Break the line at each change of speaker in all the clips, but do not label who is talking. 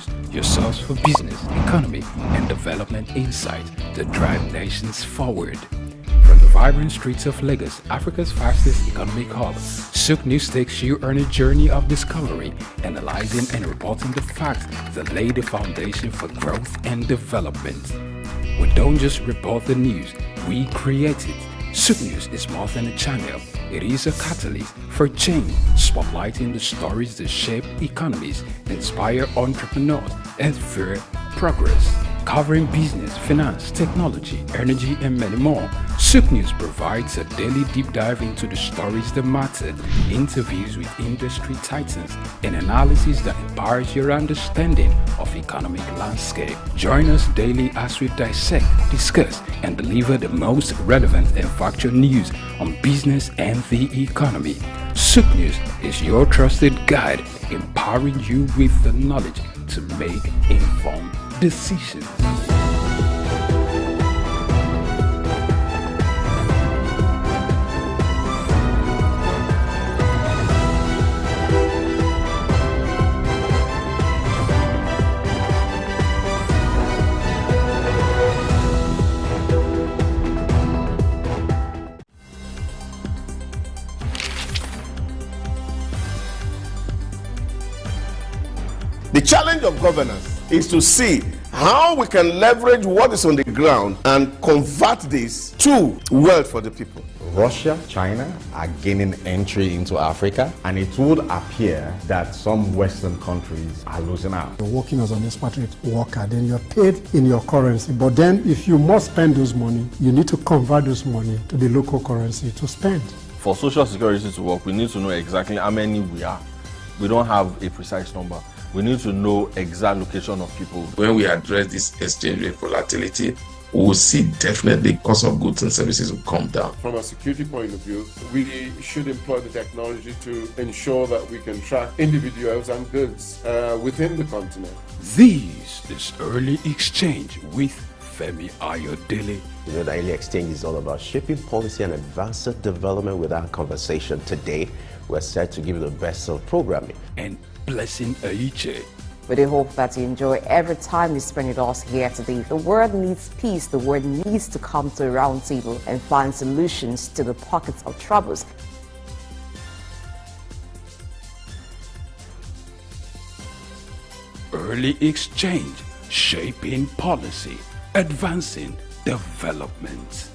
News, your source for business, economy, and development insight that drive nations forward. From the vibrant streets of Lagos, Africa's fastest economic hub, Souq News takes you on a journey of discovery, analyzing and reporting the facts that lay the foundation for growth and development. We don't just report the news, we create it. Souq News is more than a channel. It is a catalyst for change, spotlighting the stories that shape economies, inspire entrepreneurs, and fuel progress. Covering business, finance, technology, energy, and many more, Souq News provides a daily deep dive into the stories that matter, interviews with industry titans, and analysis that empowers your understanding of economic landscape. Join us daily as we dissect, discuss, and deliver the most relevant and factual news on business and the economy. Souq News is your trusted guide, empowering you with the knowledge to make informed decisions.
The challenge of governance is to see how we can leverage what is on the ground and convert this to wealth for the people.
Russia, China are gaining entry into Africa, and it would appear that some Western countries are losing out.
You're working as an expatriate worker, then you're paid in your currency. But then if you must spend those money, you need to convert those money to the local currency to spend.
For Social Security to work, we need to know exactly how many we are. We don't have a precise number. We need to know exact location of people.
When we address this exchange rate volatility, we will see definitely cost of goods and services will come down.
From a security point of view, we should employ the technology to ensure that we can track individuals and goods within the continent.
This is Early Exchange with Femi Ayodele.
You know, the Early Exchange is all about shaping policy and advancing development with our conversation. Today, we're set to give you the best of programming.
And Blessing Aiche.
We do hope that you enjoy every time you spend with us here today. The world needs peace. The world needs to come to a round table and find solutions to the pockets of troubles.
Early Exchange, shaping policy, advancing development.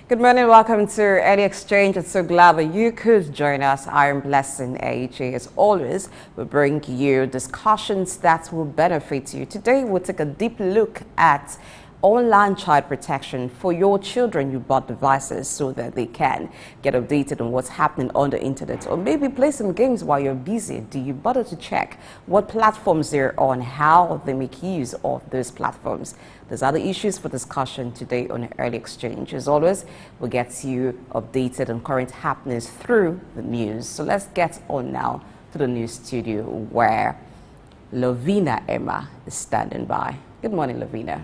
Good morning, welcome to Early Exchange. It's so glad that you could join us. I am Blessing AJ. As always, we bring you discussions that will benefit you. Today, we'll take a deep look at online child protection for your children. You bought devices so that they can get updated on what's happening on the internet, or maybe play some games while you're busy. Do you bother to check what platforms they're on, how they make use of those platforms? There's other issues for discussion today on Early Exchange. As always, we'll get you updated on current happenings through the news. So let's get on now to the news studio where Lovina Emma is standing by. Good morning, Lovina.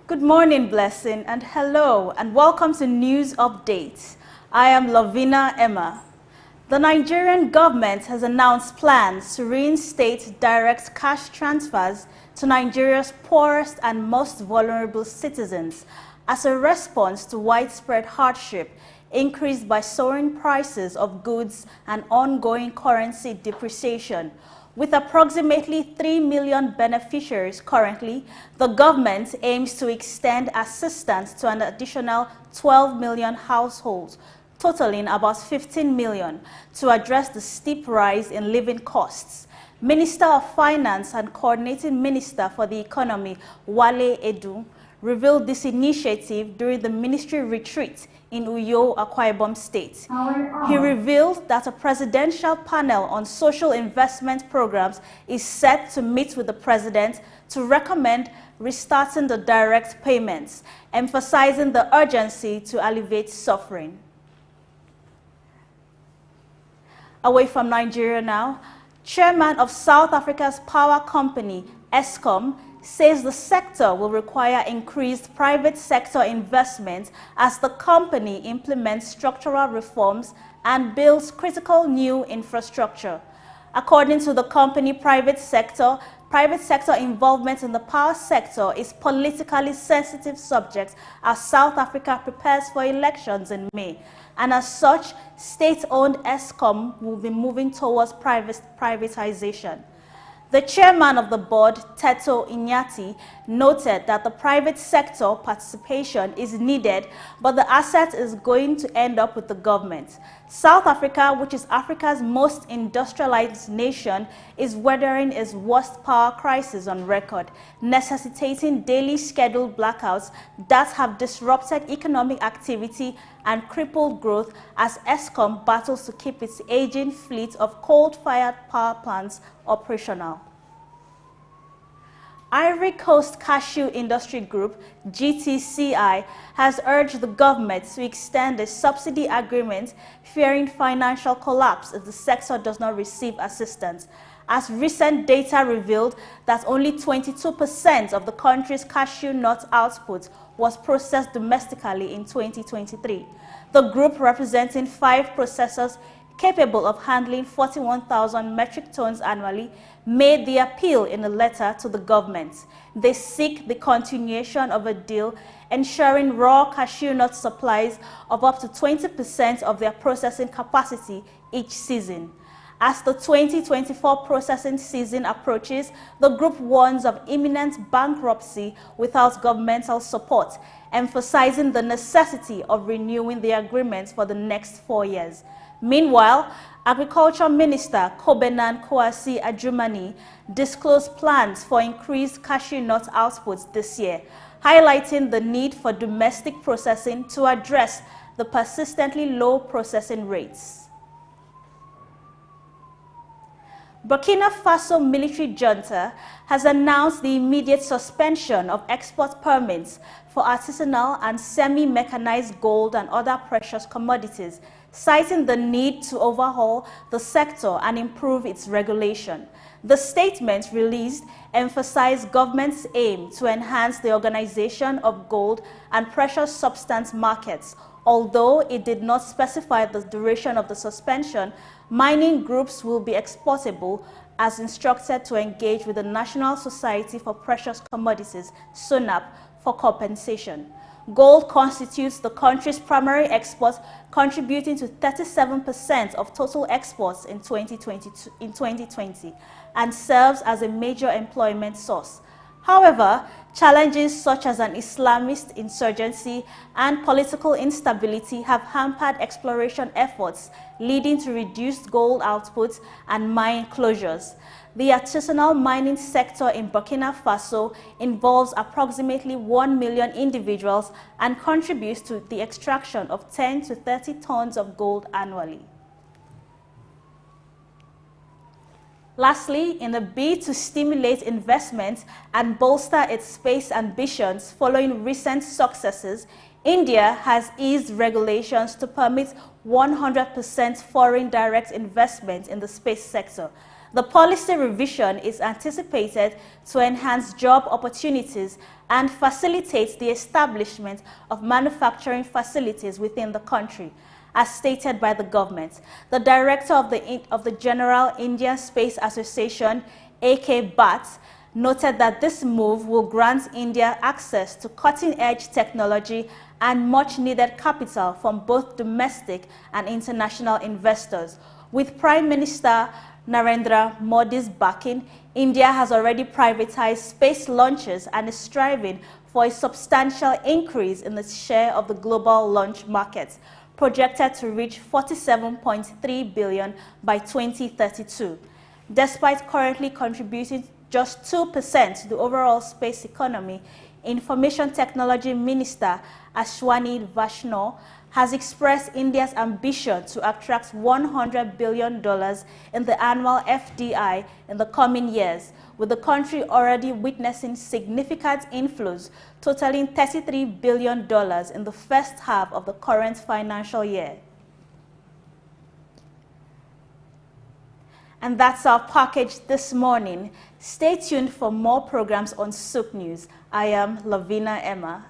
Good morning, Blessing, and hello, and welcome to News Updates. I am Lovina Emma. The Nigerian government has announced plans to reinstate direct cash transfers to Nigeria's poorest and most vulnerable citizens as a response to widespread hardship increased by soaring prices of goods and ongoing currency depreciation. With approximately 3 million beneficiaries currently, the government aims to extend assistance to an additional 12 million households totaling about 15 million to address the steep rise in living costs. Minister of Finance and Coordinating Minister for the Economy, Wale Edu, revealed this initiative during the ministry retreat in Uyo, Akwa Ibom State. He revealed that a presidential panel on social investment programs is set to meet with the president to recommend restarting the direct payments, emphasizing the urgency to alleviate suffering. Away from Nigeria now, Chairman of South Africa's power company, Eskom, says the sector will require increased private sector investment as the company implements structural reforms and builds critical new infrastructure. According to the company, private sector involvement in the power sector is politically sensitive subject as South Africa prepares for elections in May. And as such, state-owned Eskom will be moving towards privatization. The chairman of the board, Teto Inyati, noted that the private sector participation is needed, but the asset is going to end up with the government. South Africa, which is Africa's most industrialized nation, is weathering its worst power crisis on record, necessitating daily scheduled blackouts that have disrupted economic activity and crippled growth as Eskom battles to keep its aging fleet of coal-fired power plants operational. Ivory Coast Cashew Industry Group, GTCI, has urged the government to extend a subsidy agreement, fearing financial collapse if the sector does not receive assistance, as recent data revealed that only 22% of the country's cashew nut output was processed domestically in 2023. The group, representing 5 processors capable of handling 41,000 metric tons annually, made the appeal in a letter to the government. They seek the continuation of a deal ensuring raw cashew nut supplies of up to 20% of their processing capacity each season. As the 2024 processing season approaches, the group warns of imminent bankruptcy without governmental support, emphasizing the necessity of renewing the agreement for the next 4 years. Meanwhile, Agriculture Minister Kobenan Kwasi Adjumani disclosed plans for increased cashew nut output this year, highlighting the need for domestic processing to address the persistently low processing rates. Burkina Faso military junta has announced the immediate suspension of export permits for artisanal and semi-mechanized gold and other precious commodities, citing the need to overhaul the sector and improve its regulation. The statement released emphasized government's aim to enhance the organization of gold and precious substance markets. Although it did not specify the duration of the suspension, mining groups will be exportable as instructed to engage with the National Society for Precious Commodities, SUNAP, for compensation. Gold constitutes the country's primary export, contributing to 37% of total exports in 2020, and serves as a major employment source. However, challenges such as an Islamist insurgency and political instability have hampered exploration efforts, leading to reduced gold output and mine closures. The artisanal mining sector in Burkina Faso involves approximately 1 million individuals and contributes to the extraction of 10 to 30 tons of gold annually. Lastly, in a bid to stimulate investment and bolster its space ambitions following recent successes, India has eased regulations to permit 100% foreign direct investment in the space sector. The policy revision is anticipated to enhance job opportunities and facilitate the establishment of manufacturing facilities within the country. As stated by the government, the director of the General Indian Space Association, A.K. Bhatt, noted that this move will grant India access to cutting-edge technology and much-needed capital from both domestic and international investors. With Prime Minister Narendra Modi's backing, India has already privatized space launches and is striving for a substantial increase in its share of the global launch market. projected to reach $47.3 billion by 2032. Despite currently contributing just 2% to the overall space economy, Information Technology Minister Ashwani Vaishnaw has expressed India's ambition to attract $100 billion in the annual FDI in the coming years, with the country already witnessing significant inflows totaling $33 billion in the first half of the current financial year. And that's our package this morning. Stay tuned for more programs on Souq News. I am Lavina Emma.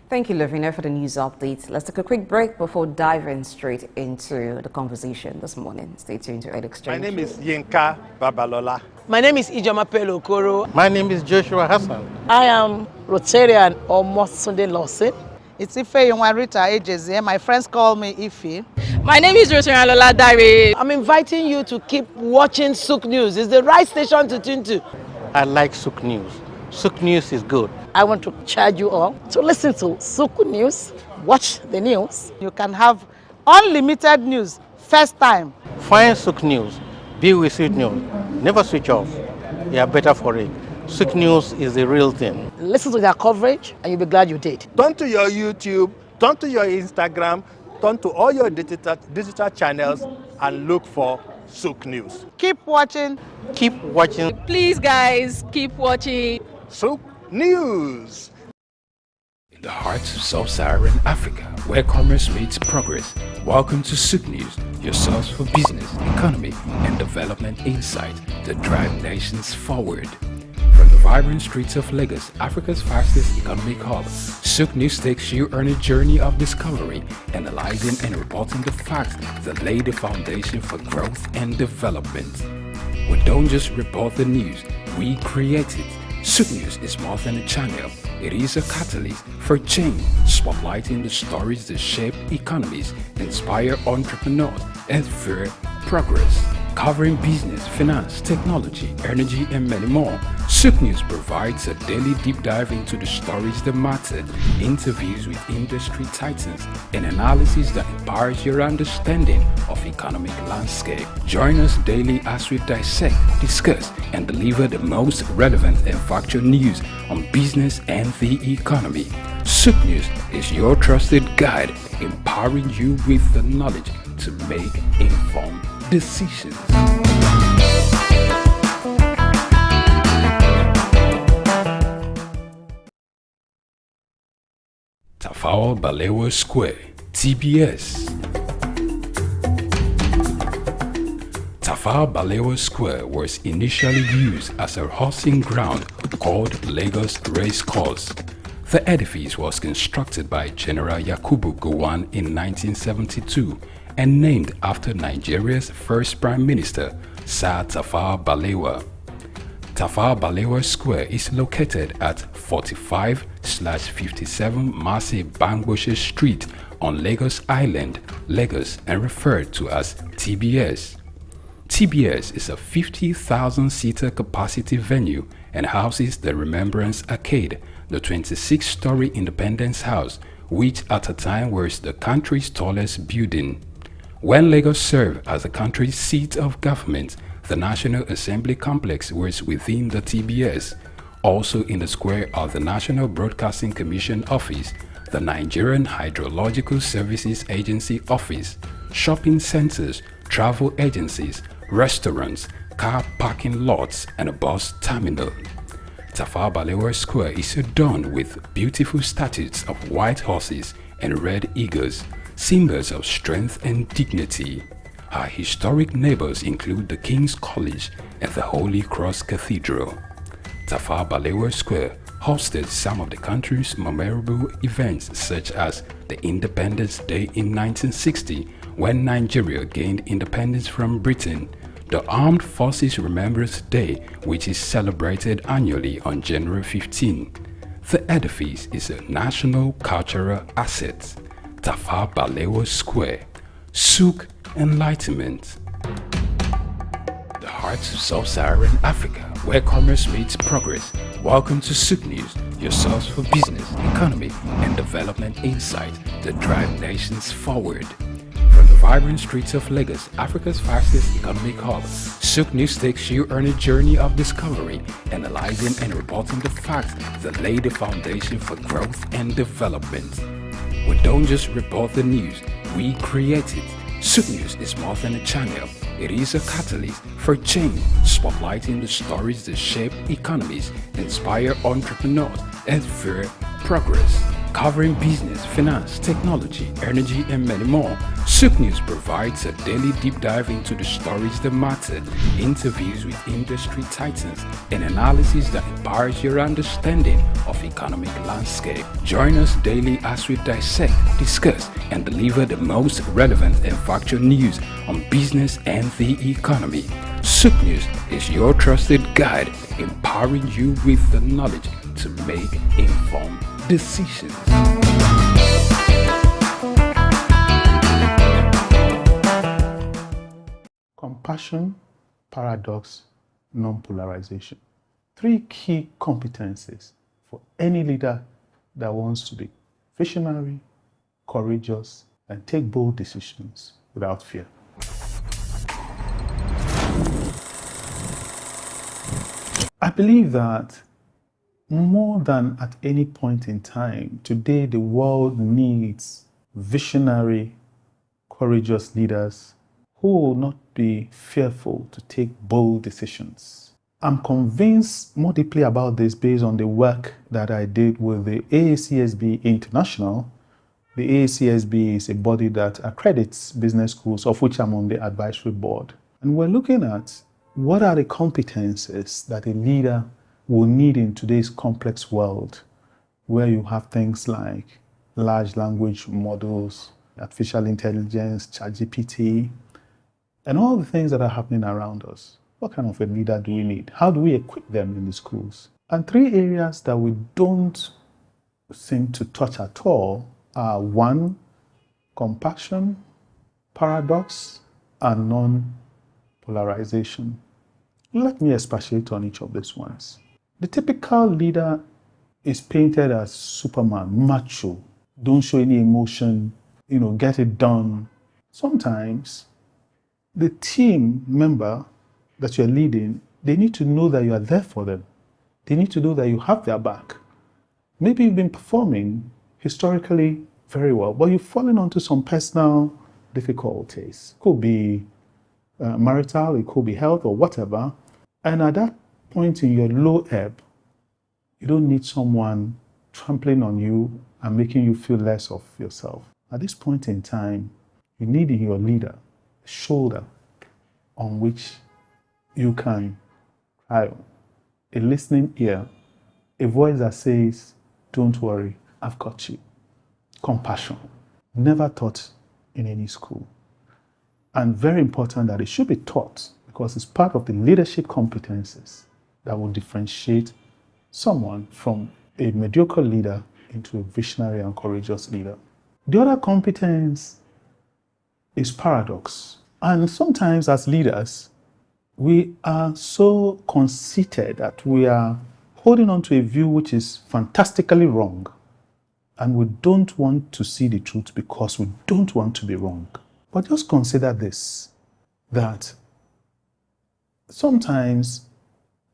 Thank you, Lavina, for the news updates. Let's take a quick break before diving straight into the conversation this morning. Stay tuned to Ed Exchange.
My name is Yinka Babalola.
My name is Ijoma Pelokoro.
My name is Joshua Hassan.
I am Rotarian or Mosunde Lawson.
It's Ife Yunwarita Ejeze. My friends call me Ife.
My name is Rotarian Lola Dare. I'm inviting you to keep watching Souq News. It's the right station to tune to.
I like Souq News. Souq News is good.
I want to charge you all to listen to Souq News, watch the news.
You can have unlimited news, first time.
Find Souq News. Be with Souq News. Never switch off. You are better for it. Souq News is the real thing.
Listen to their coverage and you'll be glad you did.
Turn to your YouTube, turn to your Instagram, turn to all your digital channels and look for Souq News.
Keep watching.
Keep watching.
Please, guys, keep watching
Souq News.
In the heart of sub-Saharan Africa, where commerce meets progress, welcome to Souq News, your source for business, economy, and development insight that drive nations forward. From the vibrant streets of Lagos, Africa's fastest economic hub, Souq News takes you on a journey of discovery, analyzing and reporting the facts that lay the foundation for growth and development. We don't just report the news, we create it. Souq News is more than a channel. It is a catalyst for change, spotlighting the stories that shape economies, inspire entrepreneurs, and fuel progress. Covering business, finance, technology, energy, and many more, Souq News provides a daily deep dive into the stories that matter, interviews with industry titans, and analysis that empowers your understanding of economic landscape. Join us daily as we dissect, discuss, and deliver the most relevant and factual news on business and the economy. Souq News is your trusted guide, empowering you with the knowledge to make informed decisions. Tafawa Balewa Square, TBS. Tafawa Balewa Square was initially used as a horsing ground called Lagos Race Course. The edifice was constructed by General Yakubu Gowon in 1972 and named after Nigeria's first Prime Minister, Sir Tafawa Balewa. Tafawa Balewa Square is located at 45/57 Masi Bangboshe Street on Lagos Island, Lagos, and referred to as TBS. TBS is a 50,000-seater capacity venue and houses the Remembrance Arcade, the 26-story Independence House, which at a time was the country's tallest building. When Lagos served as the country's seat of government, the National Assembly Complex was within the TBS. Also in the square are the National Broadcasting Commission Office, the Nigerian Hydrological Services Agency Office, shopping centers, travel agencies, restaurants, car parking lots, and a bus terminal. Tafawa Balewa Square is adorned with beautiful statues of white horses and red eagles, symbols of strength and dignity. Her historic neighbors include the King's College and the Holy Cross Cathedral. Tafawa Balewa Square hosted some of the country's memorable events such as the Independence Day in 1960, when Nigeria gained independence from Britain. The Armed Forces Remembrance Day, which is celebrated annually on January 15. The edifice is a national cultural asset. Tafawa Balewa Square, Souq Enlightenment. The heart of sub-Saharan Africa, where commerce meets progress. Welcome to Souq News, your source for business, economy, and development insight that drive nations forward. From the vibrant streets of Lagos, Africa's fastest economic hub, Souq News takes you on a journey of discovery, analyzing and reporting the facts that lay the foundation for growth and development. We don't just report the news, we create it. Souq News is more than a channel. It is a catalyst for change, spotlighting the stories that shape economies, inspire entrepreneurs, and fuel progress. Covering business, finance, technology, energy, and many more, Souq News provides a daily deep dive into the stories that matter, interviews with industry titans, and analysis that empowers your understanding of economic landscape. Join us daily as we dissect, discuss, and deliver the most relevant and factual news on business and the economy. Souq News is your trusted guide, empowering you with the knowledge to make informed decisions.
Compassion, paradox, non-polarization. 3 key competencies for any leader that wants to be visionary, courageous, and take bold decisions without fear. I believe that more than at any point in time, today the world needs visionary, courageous leaders who will not be fearful to take bold decisions. I'm convinced more deeply about this based on the work that I did with the AACSB International. The AACSB is a body that accredits business schools, of which I'm on the advisory board. And we're looking at what are the competences that a leader will need in today's complex world, where you have things like large language models, artificial intelligence, ChatGPT, and all the things that are happening around us. What kind of a leader do we need? How do we equip them in the schools? And 3 areas that we don't seem to touch at all are 1, compassion, paradox, and non-polarization. Let me expatiate on each of these ones. The typical leader is painted as Superman, macho, don't show any emotion, get it done. Sometimes the team member that you're leading, they need to know that you are there for them. They need to know that you have their back. Maybe you've been performing historically very well, but you've fallen onto some personal difficulties. It could be marital, it could be health or whatever. And at that point in your low ebb, you don't need someone trampling on you and making you feel less of yourself. At this point in time, you need in your leader a shoulder on which you can cry on, a listening ear, a voice that says, don't worry, I've got you. Compassion, never taught in any school. And very important that it should be taught because it's part of the leadership competences that will differentiate someone from a mediocre leader into a visionary and courageous leader. The other competence is paradox. And sometimes as leaders, we are so conceited that we are holding on to a view which is fantastically wrong. And we don't want to see the truth because we don't want to be wrong. But just consider this, that sometimes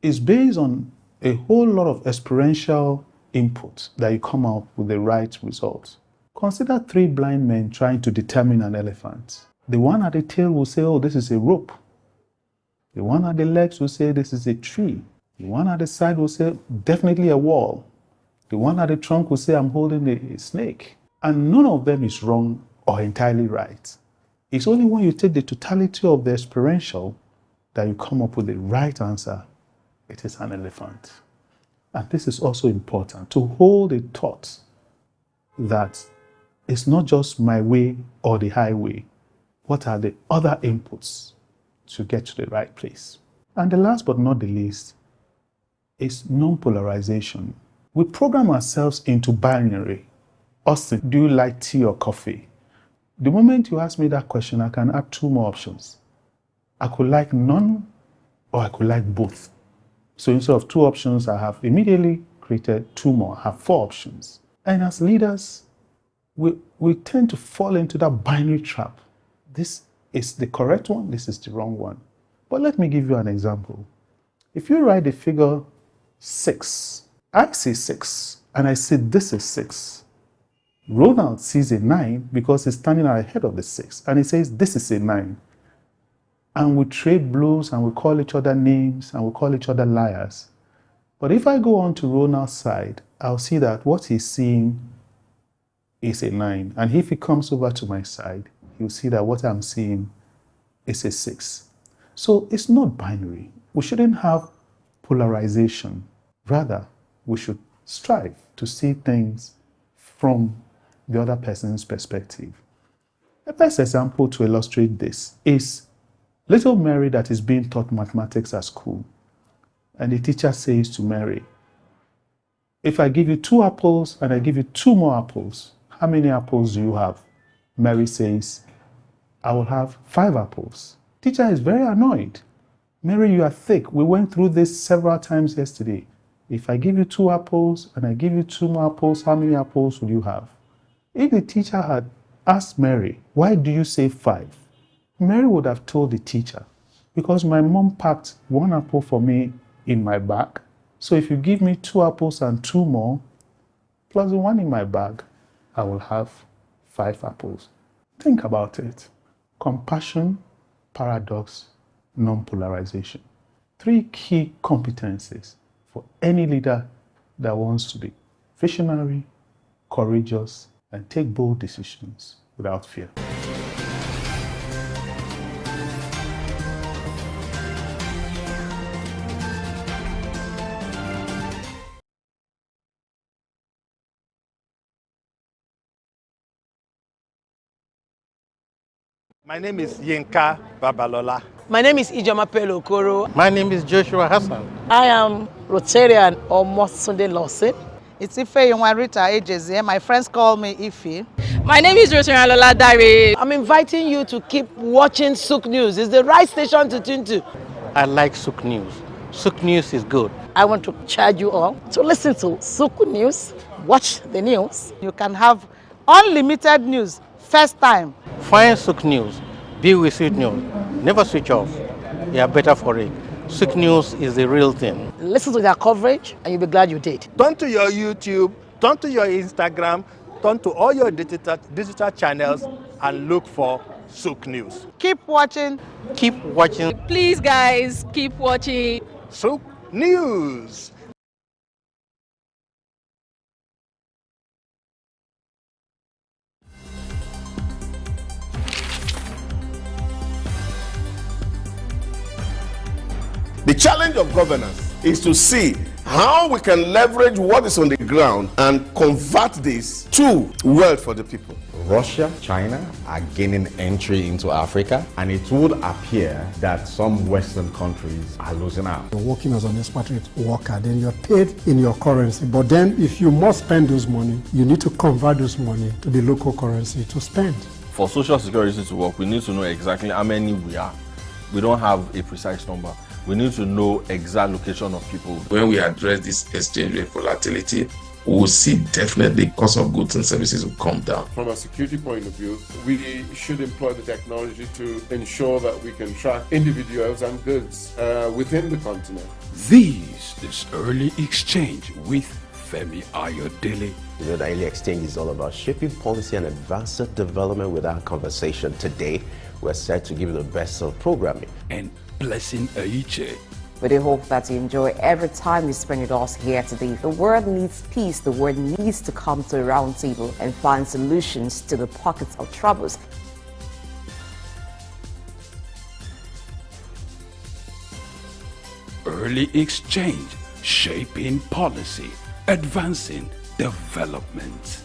it's based on a whole lot of experiential input that you come up with the right result. Consider 3 blind men trying to determine an elephant. The one at the tail will say, oh, this is a rope. The one at the legs will say, this is a tree. The one at the side will say, definitely a wall. The one at the trunk will say, I'm holding a snake. And none of them is wrong or entirely right. It's only when you take the totality of the experiential that you come up with the right answer. It is an elephant. And this is also important, to hold a thought that it's not just my way or the highway. what are the other inputs to get to the right place. And the last but not the least is non-polarization. We program ourselves into binary. Austin, do you like tea or coffee? The moment you ask me that question, I can add two more options. I could like none, or I could like both. So instead of two options, I have immediately created two more. I have four options. And as leaders, we tend to fall into that binary trap. This is the correct one, this is the wrong one. But let me give you an example. If you write the figure 6, I see 6, and I say this is 6. Ronald sees a 9 because he's standing ahead of the 6, and he says this is a 9. And we trade blows, and we call each other names, and we call each other liars. But if I go on to Ronald's side, I'll see that what he's seeing is a 9. And if he comes over to my side, you'll see that what I'm seeing is a 6. So it's not binary. We shouldn't have polarization. Rather, we should strive to see things from the other person's perspective. The best example to illustrate this is little Mary that is being taught mathematics at school. And the teacher says to Mary, if I give you 2 apples and I give you 2 more apples, how many apples do you have? Mary says, I will have 5 apples. Teacher is very annoyed. Mary, you are thick. We went through this several times yesterday. If I give you 2 apples and I give you 2 more apples, how many apples would you have? If the teacher had asked Mary, why do you say 5? Mary would have told the teacher, because my mom packed 1 apple for me in my bag. So if you give me 2 apples and 2 more, plus the 1 in my bag, I will have 5 apples. Think about it. Compassion, paradox, non-polarization. 3 key competencies for any leader that wants to be visionary, courageous, and take bold decisions without fear.
My name is Yinka Babalola.
My name is Ijoma Pelokoro.
My name is Joshua Hassan.
I am Rotarian or Mosunde Lawson. It's Ife Yunwarita Ejeze. My friends call me Ife.
My name is Rotarian Lola Dare. I'm inviting you to keep watching Souq News. It's the right station to tune to.
I like Souq News. Souq News is good.
I want to charge you all to listen to Souq News, watch the news. You can have unlimited news first time.
Find Souq News. Be with Souq News. Never switch off. You are better for it. Souq News is the real thing.
Listen to their coverage and you'll be glad you did.
Turn to your YouTube, turn to your Instagram, turn to all your digital channels and look for Souq News.
Keep watching.
Keep watching.
Please, guys, keep watching
Souq News.
The challenge of governance is to see how we can leverage what is on the ground and convert this to wealth for the people.
Russia, China are gaining entry into Africa, and it would appear that some Western countries are losing out.
You're working as an expatriate worker, then you're paid in your currency. But then if you must spend those money, you need to convert those money to the local currency to spend.
For Social Security to work, we need to know exactly how many we are. We don't have a precise number. We need to know exact location of people.
When we address this exchange rate volatility, we will see definitely cost of goods and services will come down.
From a security point of view, we should employ the technology to ensure that we can track individuals and goods within the continent.
This is Early Exchange with Femi Ayodele.
You know, the Early Exchange is all about shaping policy and advanced development with our conversation. Today, we're set to give you the best of programming.
And Blessing Aiche.
We do hope that you enjoy every time you spend with us here today. The world needs peace. The world needs to come to a round table and find solutions to the pockets of troubles.
Early Exchange, shaping policy, advancing development.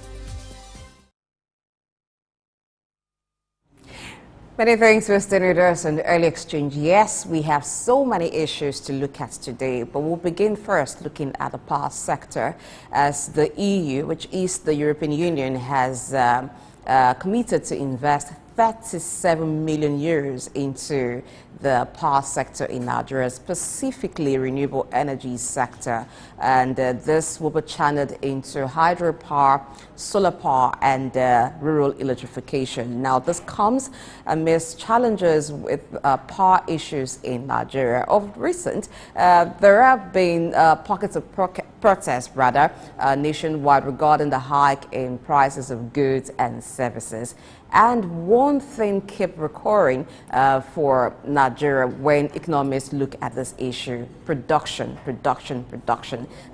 Many thanks for staying with us on the early exchange. Yes, we have so many issues to look at today, but we'll begin first looking at the power sector, as the EU, which is the European Union, has committed to invest 37 million euros into the power sector in Nigeria, specifically renewable energy sector. And this will be channeled into hydropower, solar power, and rural electrification. Now, this comes amidst challenges with power issues in Nigeria. Of recent, there have been pockets of protest nationwide regarding the hike in prices of goods and services. And one thing kept recurring for Nigeria when economists look at this issue: production.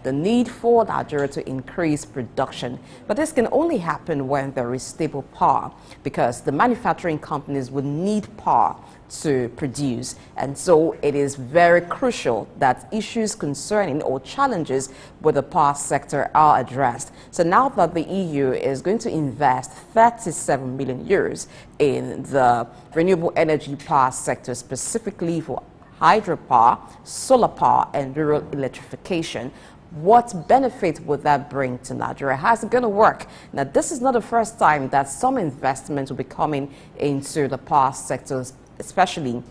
The need for Nigeria to increase production. But this can only happen when there is stable power, because the manufacturing companies would need power to produce. And so it is very crucial that issues concerning or challenges with the power sector are addressed. So now that the EU is going to invest 37 million euros in the renewable energy power sector, specifically for hydropower, solar power, and rural electrification, what benefit would that bring to Nigeria? How's it going to work? Now, this is not the first time that some investment will be coming into the power sectors, especially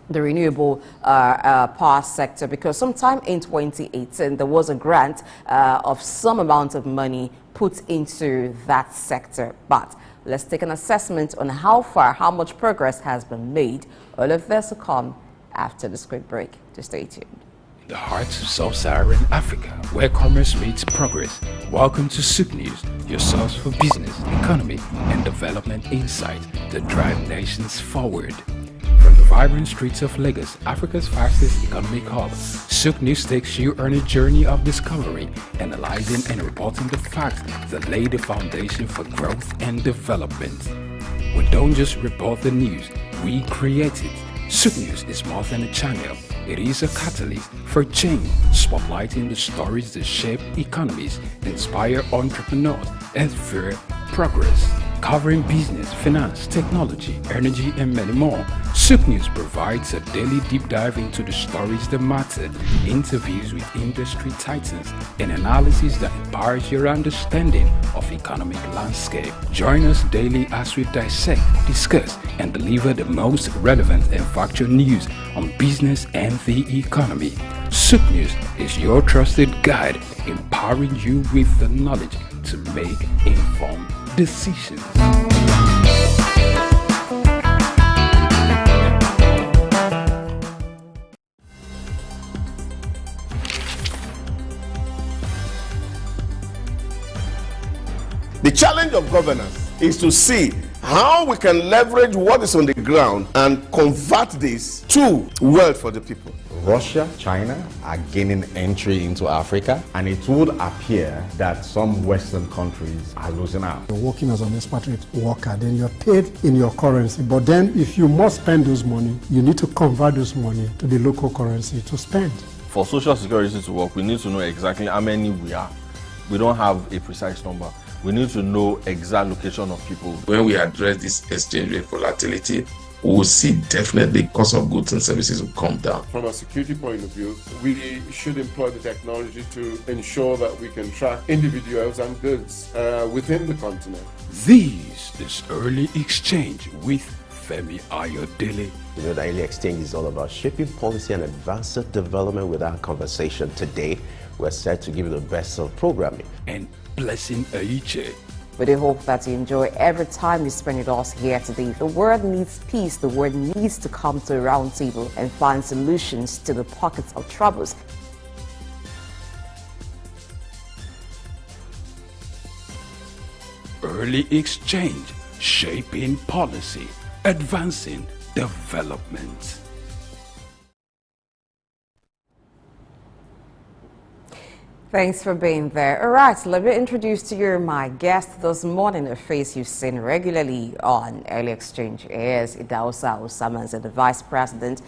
the renewable power sector, because sometime in 2018 there was a grant of some amount of money put into that sector. But let's take an assessment on how much progress has been made. All of this will come after this quick break. Just stay tuned.
The heart of sub-Saharan Africa, where commerce meets progress. Welcome to Souq News, your source for business, economy, and development insight that drive nations forward. From the vibrant streets of Lagos, Africa's fastest economic hub, Souq News takes you on a journey of discovery, analyzing and reporting the facts that lay the foundation for growth and development. We don't just report the news, we create it. Souq News is more than a channel. It is a catalyst for change, spotlighting the stories that shape economies, inspire entrepreneurs, and fuel progress. Covering business, finance, technology, energy, and many more, Souq News provides a daily deep dive into the stories that matter, interviews with industry titans, and analysis that empowers your understanding of economic landscape. Join us daily as we dissect, discuss, and deliver the most relevant and factual news on business and the economy. Souq News is your trusted guide, empowering you with the knowledge to make informed decisions.
The challenge of governance is to see how we can leverage what is on the ground and convert this to wealth for the people.
Russia, China are gaining entry into Africa, and it would appear that some Western countries are losing out.
You're working as an expatriate worker, then you're paid in your currency. But then if you must spend those money, you need to convert those money to the local currency to spend.
For Social Security to work, we need to know exactly how many we are. We don't have a precise number. We need to know exact location of people.
When we address this exchange rate volatility, we will see definitely cost of goods and services will come down.
From a security point of view, we should employ the technology to ensure that we can track individuals and goods within the continent.
This early exchange with Femi Ayodele.
You know, the early exchange is all about shaping policy and advanced development with our conversation. Today, we're set to give you the best of programming.
And Blessing Aiche.
We do hope that you enjoy every time you spend with us here today. The world needs peace. The world needs to come to a round table and find solutions to the pockets of troubles.
Early exchange, shaping policy, advancing development.
Thanks for being there. All right, so let me introduce to you my guest this morning, a face you've seen regularly on Early Exchange. Is Idausa Osama, the Vice President,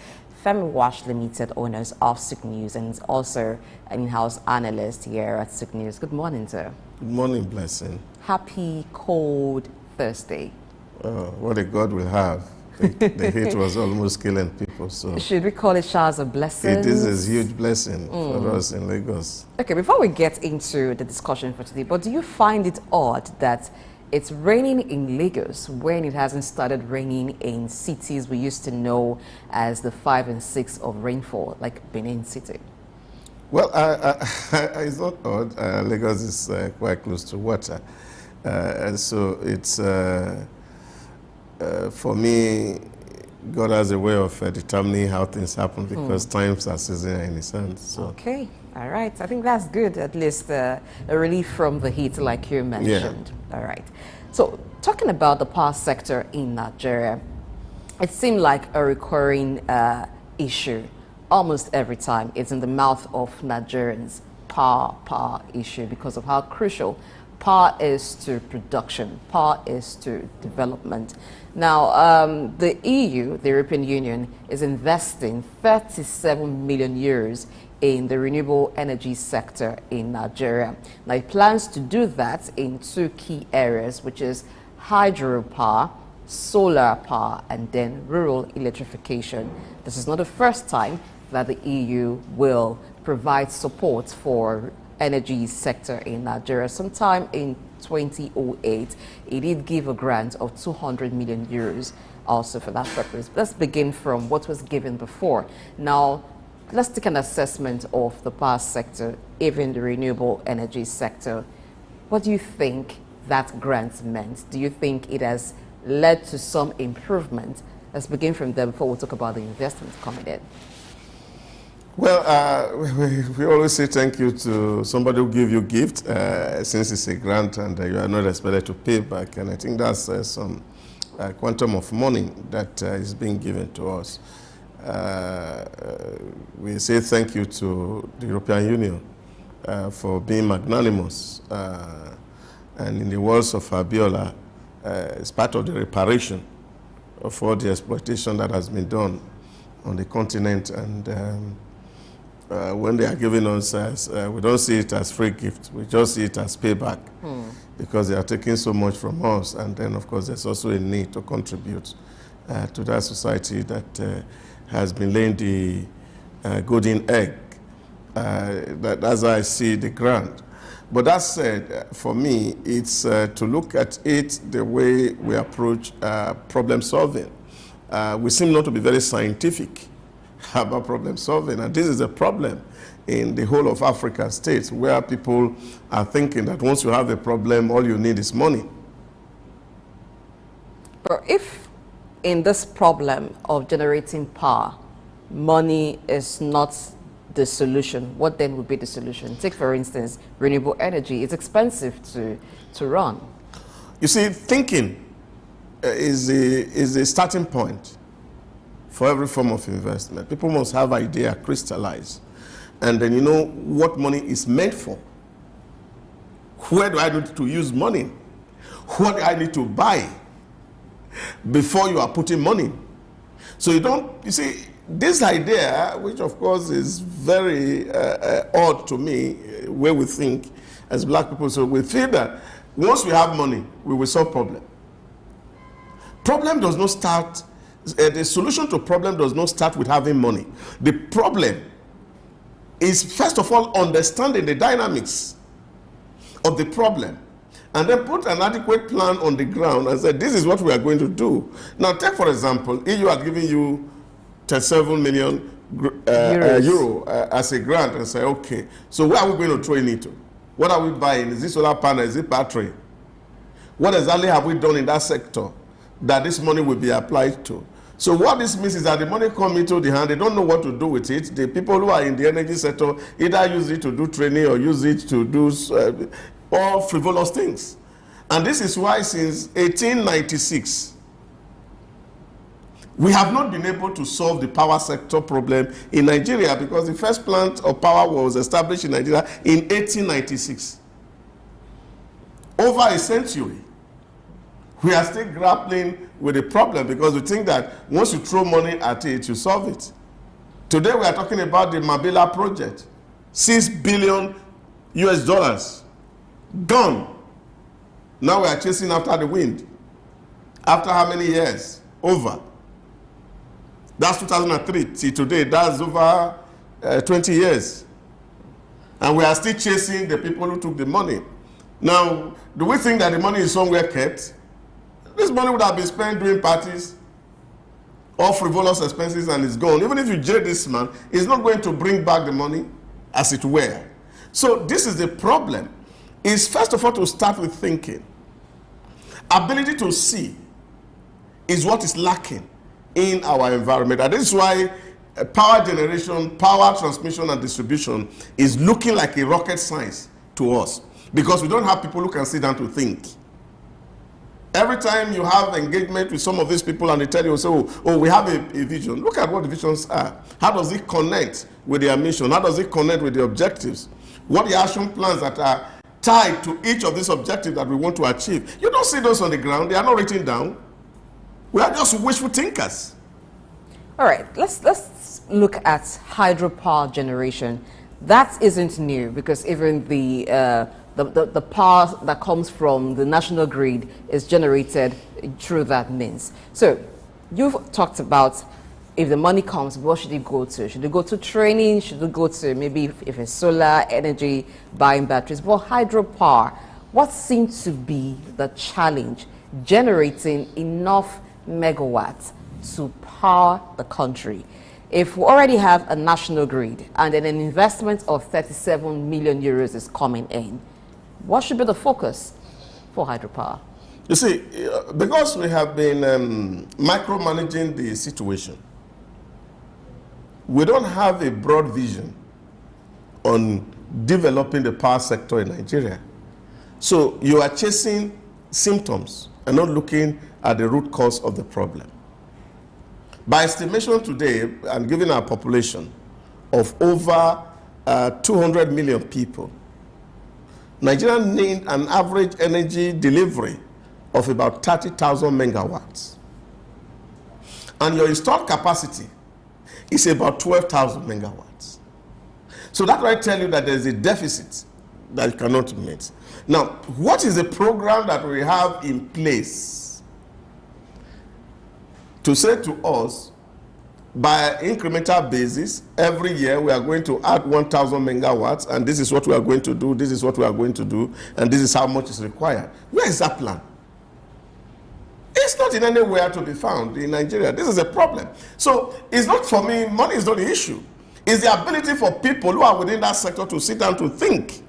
Femi Wash Limited, owners of Souq News, and is also an in-house analyst here at Souq News. Good morning, sir.
Good morning, Blessing.
Happy cold Thursday.
What a God will have. The heat was almost killing people. So
should we call it showers of blessings?
it is a huge blessing for us in Lagos.
Okay, before we get into the discussion for today, but do you find it odd that it's raining in Lagos when it hasn't started raining in cities we used to know as the 5 and 6 of rainfall, like Benin City?
Well, it's not odd. Lagos is quite close to water. And so it's, for me, God has a way of determining how things happen because times are seasonal in His hands. So.
Okay, all right. I think that's good, at least a relief from the heat like you mentioned. Yeah. All right. So talking about the power sector in Nigeria, it seemed like a recurring issue almost every time. It's in the mouth of Nigerians, power issue, because of how crucial power is to production, power is to development. Now, the EU, the European Union, is investing 37 million euros in the renewable energy sector in Nigeria. Now, it plans to do that in 2 key areas, which is hydropower, solar power, and then rural electrification. This is not the first time that the EU will provide support for energy sector in Nigeria. Sometime in 2008, it did give a grant of 200 million euros also for that purpose. Let's begin from what was given before. Now, let's take an assessment of the power sector, even the renewable energy sector. What do you think that grant meant? Do you think it has led to some improvement? Let's begin from there before we talk about the investment coming in.
Well, we always say thank you to somebody who gave you a gift, since it's a grant and you are not expected to pay back. And I think that's some quantum of money that is being given to us. We say thank you to the European Union for being magnanimous. And in the words of Abiola, it's part of the reparation of all the exploitation that has been done on the continent. And when they are giving us, we don't see it as free gift. We just see it as payback because they are taking so much from us. And then, of course, there's also a need to contribute to that society that has been laying the golden egg. That's how I see the grant. But that said, for me, it's to look at it the way we approach problem solving. We seem not to be very scientific about problem solving, and this is a problem in the whole of African states where people are thinking that once you have a problem, all you need is money.
But if in this problem of generating power, money is not the solution, what then would be the solution? Take, for instance, renewable energy. It's expensive to run.
You see, thinking is a starting point for every form of investment. People must have idea crystallized. And then you know what money is meant for. Where do I need to use money? What do I need to buy before you are putting money? So you see, this idea, which of course is very odd to me, where we think as black people, so we feel that once we have money, we will solve problem. Problem does not start, the solution to problem does not start with having money. The problem is, first of all, understanding the dynamics of the problem, and then put an adequate plan on the ground and say, this is what we are going to do. Now, take, for example, EU are giving you 37 million euro as a grant and say, okay, so where are we going to throw it into? What are we buying? Is it solar panel? Is it battery? What exactly have we done in that sector that this money will be applied to? So what this means is that the money comes into the hand, they don't know what to do with it. The people who are in the energy sector either use it to do training or use it to do all frivolous things. And this is why since 1896, we have not been able to solve the power sector problem in Nigeria, because the first plant of power was established in Nigeria in 1896. Over a century, we are still grappling with the problem because we think that once you throw money at it, you solve it. Today we are talking about the Mabila project. $6 billion US. Gone. Now we are chasing after the wind. After how many years? Over. That's 2003 till today. That's over 20 years. And we are still chasing the people who took the money. Now, do we think that the money is somewhere kept? This money would have been spent doing parties or frivolous expenses and it's gone. Even if you jail this man, he's not going to bring back the money as it were. So this is the problem. Is first of all to start with thinking. Ability to see is what is lacking in our environment. And this is why power generation, power transmission and distribution is looking like a rocket science to us. Because we don't have people who can sit down to think. Every time you have engagement with some of these people and they tell you, so, oh, we have a vision. Look at what the visions are. How does it connect with their mission? How does it connect with the objectives? What are the action plans that are tied to each of these objectives that we want to achieve? You don't see those on the ground. They are not written down. We are just wishful thinkers.
All right, let's look at hydropower generation. That isn't new because even the power that comes from the national grid is generated through that means. So you've talked about if the money comes, what should it go to? Should it go to training? Should it go to maybe if it's solar energy, buying batteries? But hydropower, what seems to be the challenge? Generating enough megawatts to power the country. If we already have a national grid and then an investment of 37 million euros is coming in, what should be the focus for hydropower?
You see, because we have been micromanaging the situation, we don't have a broad vision on developing the power sector in Nigeria. So you are chasing symptoms and not looking at the root cause of the problem. By estimation today, and given our population of over 200 million people, Nigeria need an average energy delivery of about 30,000 megawatts. And your installed capacity is about 12,000 megawatts. So that will tell you that there's a deficit that you cannot meet. Now, what is the program that we have in place to say to us, by incremental basis, every year we are going to add 1,000 megawatts, and this is what we are going to do, this is what we are going to do, and this is how much is required. Where is that plan? It's not in anywhere to be found in Nigeria. This is a problem. So it's not, for me, money is not the issue. It's the ability for people who are within that sector to sit down to think.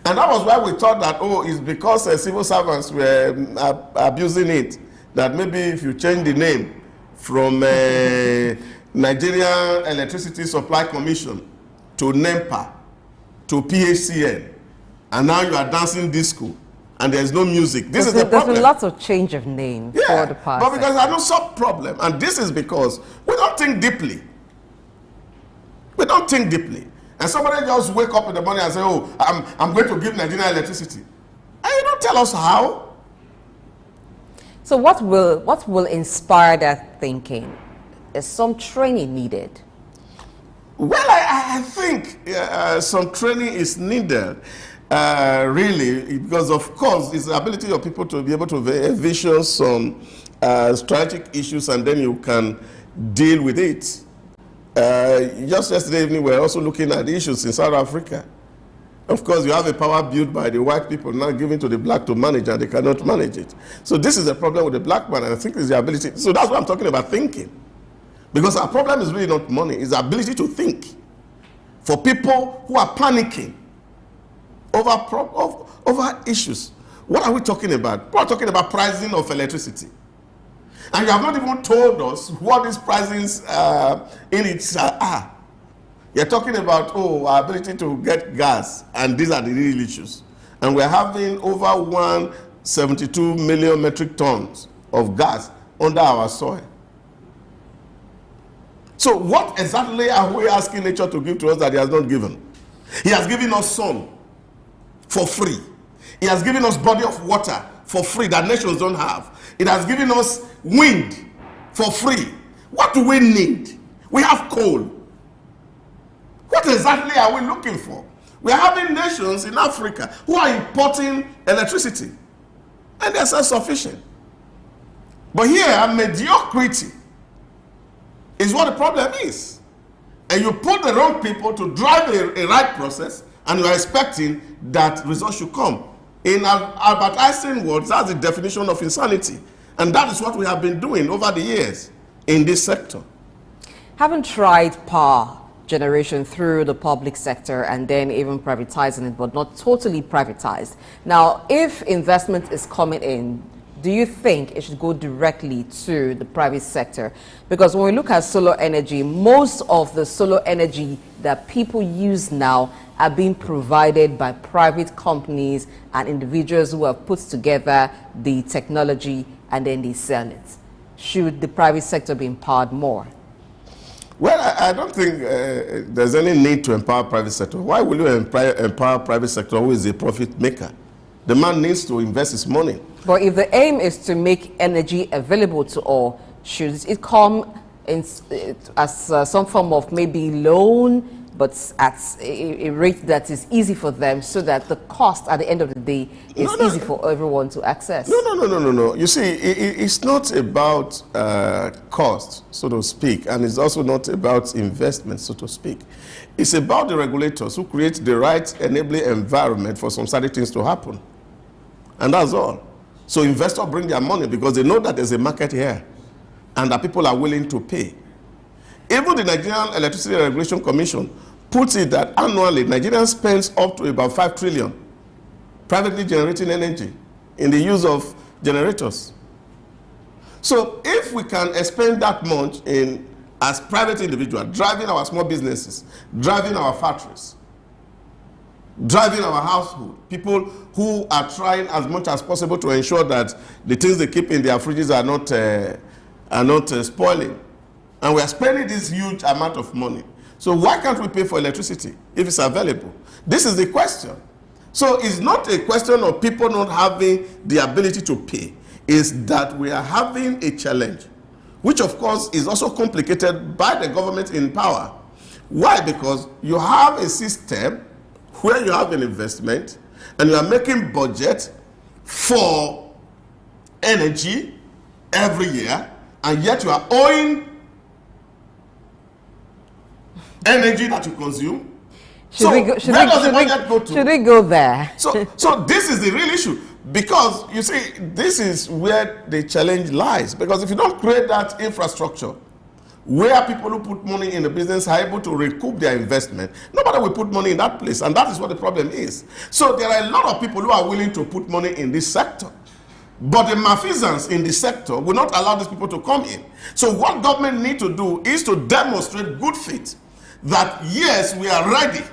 And that was why we thought that, oh, it's because civil servants were abusing it, that maybe if you change the name from Nigeria Electricity Supply Commission to NEMPA to PHCN, and now you are dancing disco, and there's no music. This is the problem.
There's been lots of change of name for the past.
But because there's no sub-problem, and this is because we don't think deeply. We don't think deeply. And somebody just wake up in the morning and say, oh, I'm going to give Nigeria electricity. And you don't tell us how.
So what will inspire that thinking? Is some training needed?
Well, I think some training is needed, really, because of course it's the ability of people to be able to envision some strategic issues and then you can deal with it. Just yesterday evening, we were also looking at the issues in South Africa. Of course, you have a power built by the white people now given to the black to manage, and they cannot manage it. So this is a problem with the black man, and I think it's the ability. So that's why I'm talking about thinking. Because our problem is really not money, it's the ability to think. For people who are panicking over issues. What are we talking about? We're talking about pricing of electricity. And you have not even told us what these pricings in it are. You're talking about, oh, our ability to get gas, and these are the real issues. And we're having over 172 million metric tons of gas under our soil. So what exactly are we asking nature to give to us that he has not given? He has given us sun for free. He has given us body of water for free that nations don't have. It has given us wind for free. What do we need? We have coal. What exactly are we looking for? We are having nations in Africa who are importing electricity, and they're self-sufficient. But here, mediocrity is what the problem is. And you put the wrong people to drive a right process, and you are expecting that results should come. In Albert Einstein words, that's the definition of insanity. And that is what we have been doing over the years in this sector.
Haven't tried power generation through the public sector and then even privatizing it, but not totally privatized. Now, if investment is coming in, do you think it should go directly to the private sector? Because when we look at solar energy, most of the solar energy that people use now are being provided by private companies and individuals who have put together the technology and then they sell it. Should the private sector be empowered more?
Well, I don't think there's any need to empower private sector. Why will you empower private sector who is a profit maker? The man needs to invest his money.
But if the aim is to make energy available to all, should it come in, as some form of maybe loan, but at a rate that is easy for them, so that the cost at the end of the day is easy for everyone to access?
No. You see, it's not about cost, so to speak, and it's also not about investment, so to speak. It's about the regulators who create the right enabling environment for some certain things to happen. And that's all. So investors bring their money because they know that there's a market here and that people are willing to pay. Even the Nigerian Electricity Regulation Commission puts it that annually Nigeria spends up to about 5 trillion privately generating energy in the use of generators. So if we can expend that much in as private individuals, driving our small businesses, driving our factories, driving our household, people who are trying as much as possible to ensure that the things they keep in their fridges are not spoiling. And we are spending this huge amount of money. So why can't we pay for electricity if it's available? This is the question. So it's not a question of people not having the ability to pay. It's that we are having a challenge, which of course is also complicated by the government in power. Why? Because you have a system where you have an investment and you are making budget for energy every year, and yet you are owing energy that you consume. Where does the budget go to?
Should we go there?
So this is the real issue, because you see, this is where the challenge lies. Because if you don't create that infrastructure where people who put money in the business are able to recoup their investment, nobody will put money in that place, and that is what the problem is. So there are a lot of people who are willing to put money in this sector, but the malfeasance in the sector will not allow these people to come in. So what government need to do is to demonstrate good faith that yes, we are ready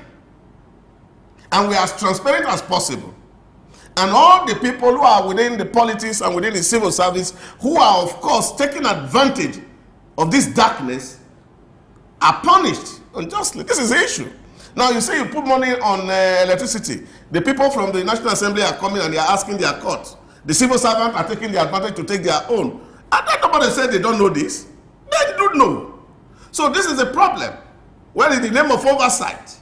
and we are as transparent as possible. And all the people who are within the politics and within the civil service who are of course taking advantage of this darkness are punished unjustly. This is the issue. Now you say you put money on electricity. The people from the National Assembly are coming and they are asking their court. The civil servants are taking the advantage to take their own. And then nobody said they don't know this. They do know. So this is a problem. Well, in the name of oversight,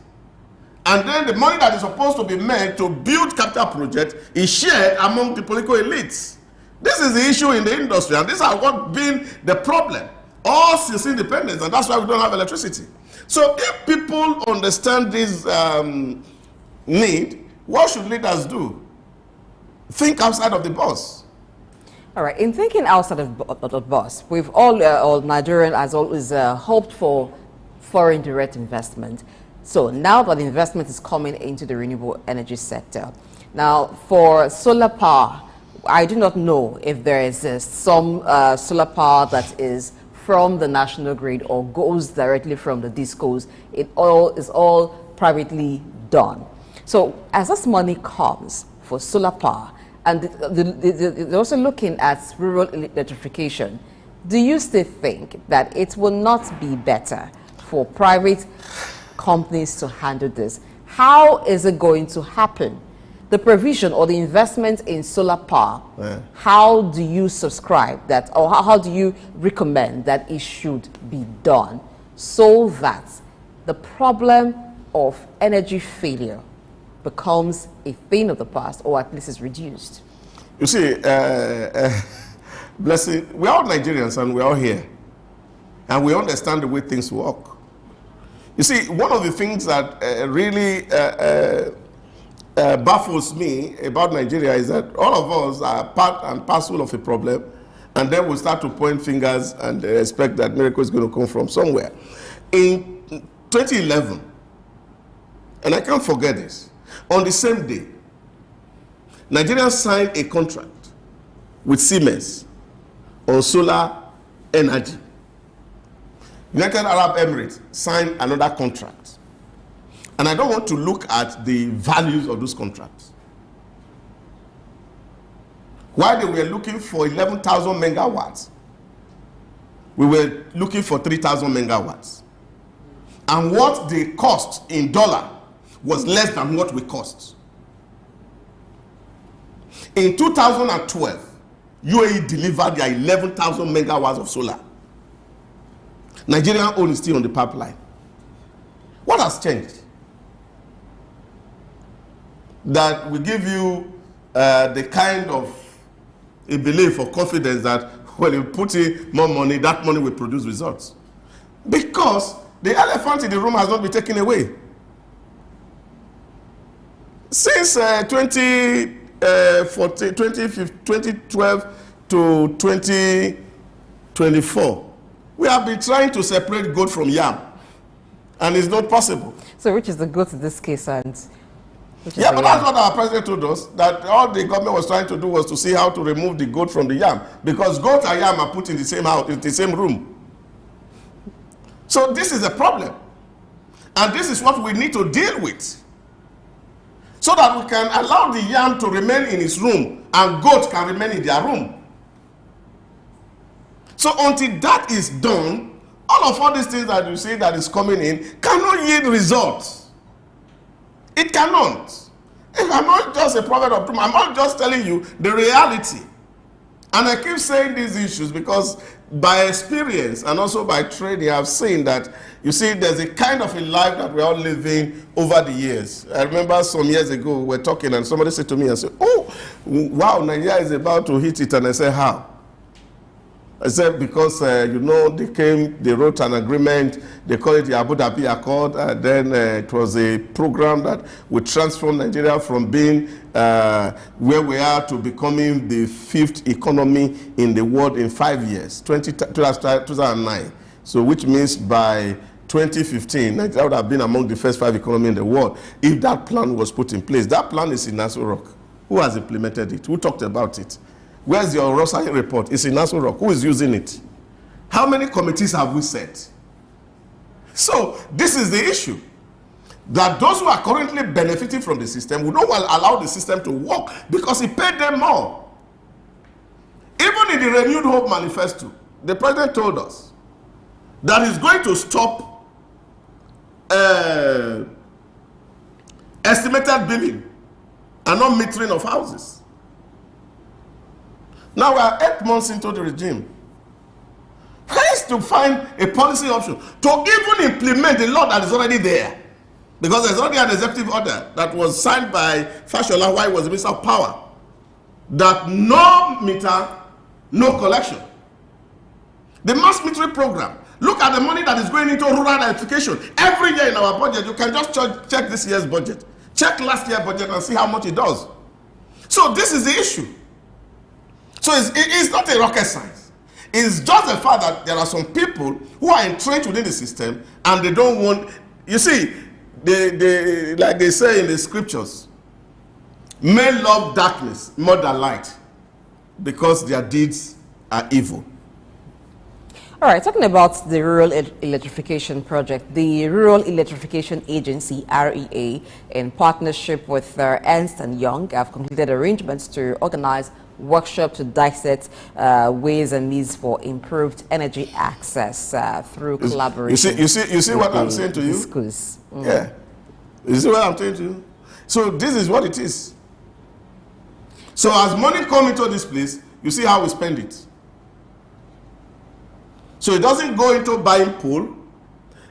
and then the money that is supposed to be made to build capital projects is shared among the political elites. This is the issue in the industry, and this has what been the problem all since independence, and that's why we don't have electricity. So if people understand this need, what should leaders do? Think outside of the box.
All right, in thinking outside of the box, we've all Nigerian has always hoped for foreign direct investment. So now that investment is coming into the renewable energy sector, now for solar power, I do not know if there is some solar power that is from the national grid or goes directly from the discos. It all is all privately done. So as this money comes for solar power, and they're also looking at rural electrification, do you still think that it will not be better for private companies to handle this? How is it going to happen? The provision or the investment in solar power, how do you subscribe that, or how do you recommend that it should be done so that the problem of energy failure becomes a thing of the past, or at least is reduced?
You see, Blessing, we're all Nigerians and we're all here. and we understand the way things work. You see, one of the things that really baffles me about Nigeria is that all of us are part and parcel of a problem, and then we start to point fingers and expect that miracle is going to come from somewhere. In 2011, and I can't forget this, on the same day, Nigeria signed a contract with Siemens on solar energy. United Arab Emirates signed another contract. And I don't want to look at the values of those contracts. While they were looking for 11,000 megawatts, we were looking for 3,000 megawatts. And what they cost in dollar was less than what we cost. In 2012, UAE delivered their 11,000 megawatts of solar. Nigerian own is still on the pipeline. What has changed? That we give you the kind of a belief or confidence that when you put in more money, that money will produce results. Because the elephant in the room has not been taken away. Since 2012 to 2024, we have been trying to separate goat from yam, and it's not possible.
So which is the goat in this case? And
yeah, but that's what our president told us, that all the government was trying to do was to see how to remove the goat from the yam, because goat and yam are put in the same house, in the same room. So this is a problem, and this is what we need to deal with, so that we can allow the yam to remain in its room and goat can remain in their room. So until that is done, all these things that you see that is coming in cannot yield results. It cannot. If I'm not just a prophet of doom, I'm not just telling you the reality. And I keep saying these issues because by experience and also by training, I've seen that, you see, there's a kind of a life that we're all living over the years. I remember some years ago, we were talking and somebody said to me, and said, oh, wow, Nigeria is about to hit it. And I said, how? I said, because, you know, they wrote an agreement, they call it the Abu Dhabi Accord, and then it was a program that would transform Nigeria from being where we are to becoming the 5th economy in the world in 5 years, 2009. So which means by 2015, Nigeria would have been among the first 5 economies in the world if that plan was put in place. That plan is in Souq. Who has implemented it? Who talked about it? Where's your Rosai report? It's in Souq. Who is using it? How many committees have we set? So this is the issue. That those who are currently benefiting from the system will not allow the system to work because it paid them more. Even in the Renewed Hope Manifesto, the president told us that he's going to stop estimated billing and not metering of houses. Now we are 8 months into the regime. Tries to find a policy option to even implement the law that is already there. Because there's already an executive order that was signed by Fashola while he was the Minister of Power, that no meter, no collection. The mass metering program. Look at the money that is going into rural electrification. Every year in our budget, you can just check this year's budget. Check last year's budget and see how much it does. So this is the issue. So it's not a rocket science. It's just the fact that there are some people who are entrenched within the system and they don't want, you see, they like they say in the scriptures, men love darkness more than light because their deeds are evil.
All right, talking about the Rural Electrification Project, the Rural Electrification Agency, REA, in partnership with Ernst & Young, have concluded arrangements to organize workshop to dissect ways and means for improved energy access through collaboration.
You see what I'm saying to you? Yeah. You see what I'm saying to you? So this is what it is. So as money comes into this place, you see how we spend it. So it doesn't go into buying pole.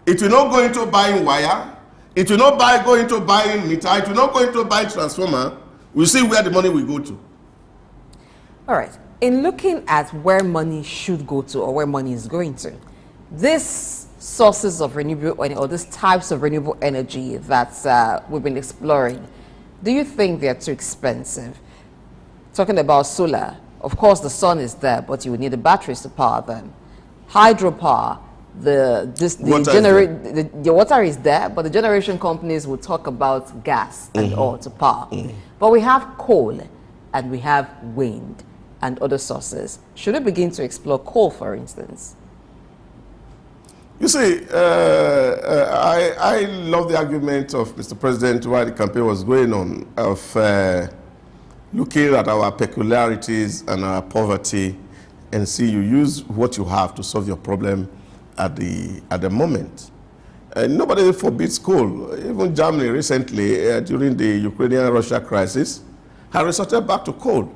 It will not go into buying wire. It will not go into buying meter. It will not go into buying transformer. We'll see where the money will go to.
All right. In looking at where money should go to or where money is going to, these sources of renewable energy, or these types of renewable energy that we've been exploring, do you think they're too expensive? Talking about solar, of course the sun is there, but you would need the batteries to power them. Hydropower, the water is there, but the generation companies will talk about gas and all to power. But we have coal and we have wind and other sources. Should we begin to explore coal, for instance?
You see, I love the argument of Mr. President while the campaign was going on of looking at our peculiarities and our poverty and see you use what you have to solve your problem at the moment. Nobody forbids coal. Even Germany recently, during the Ukrainian-Russia crisis, has resorted back to coal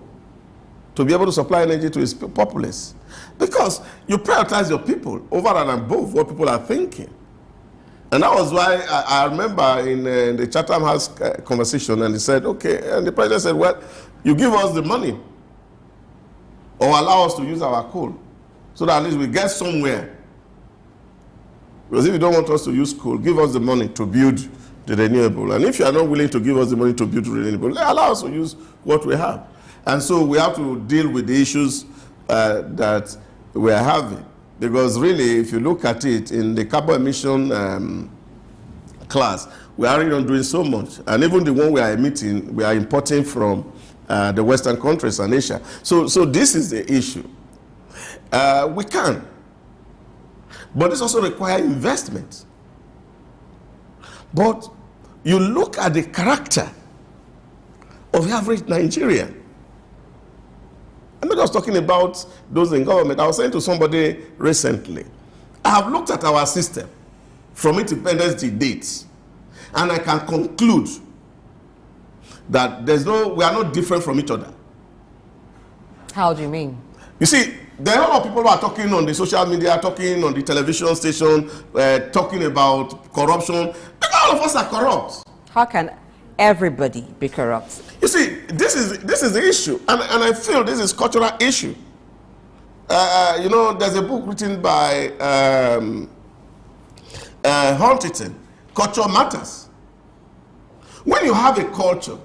to be able to supply energy to its populace. Because you prioritize your people over and above what people are thinking. And that was why I remember in the Chatham House conversation, and he said, okay, and the president said, well, you give us the money or allow us to use our coal so that at least we get somewhere. Because if you don't want us to use coal, give us the money to build the renewable. And if you are not willing to give us the money to build the renewable, allow us to use what we have. And so we have to deal with the issues that we are having. Because really, if you look at it in the carbon emission class, we are already not doing so much. And even the one we are emitting, we are importing from the Western countries and Asia. So this is the issue. We can. But this also requires investment. But you look at the character of the average Nigerian. I'm not just talking about those in government. I was saying to somebody recently, I have looked at our system from independence to date, and I can conclude that we are not different from each other.
How do you mean?
You see, there are a lot of people who are talking on the social media, talking on the television station, talking about corruption. All of us are corrupt.
How can everybody be corrupt?
You see, this is the issue, and I feel this is cultural issue. You know, there's a book written by Huntington, Culture Matters. When you have a culture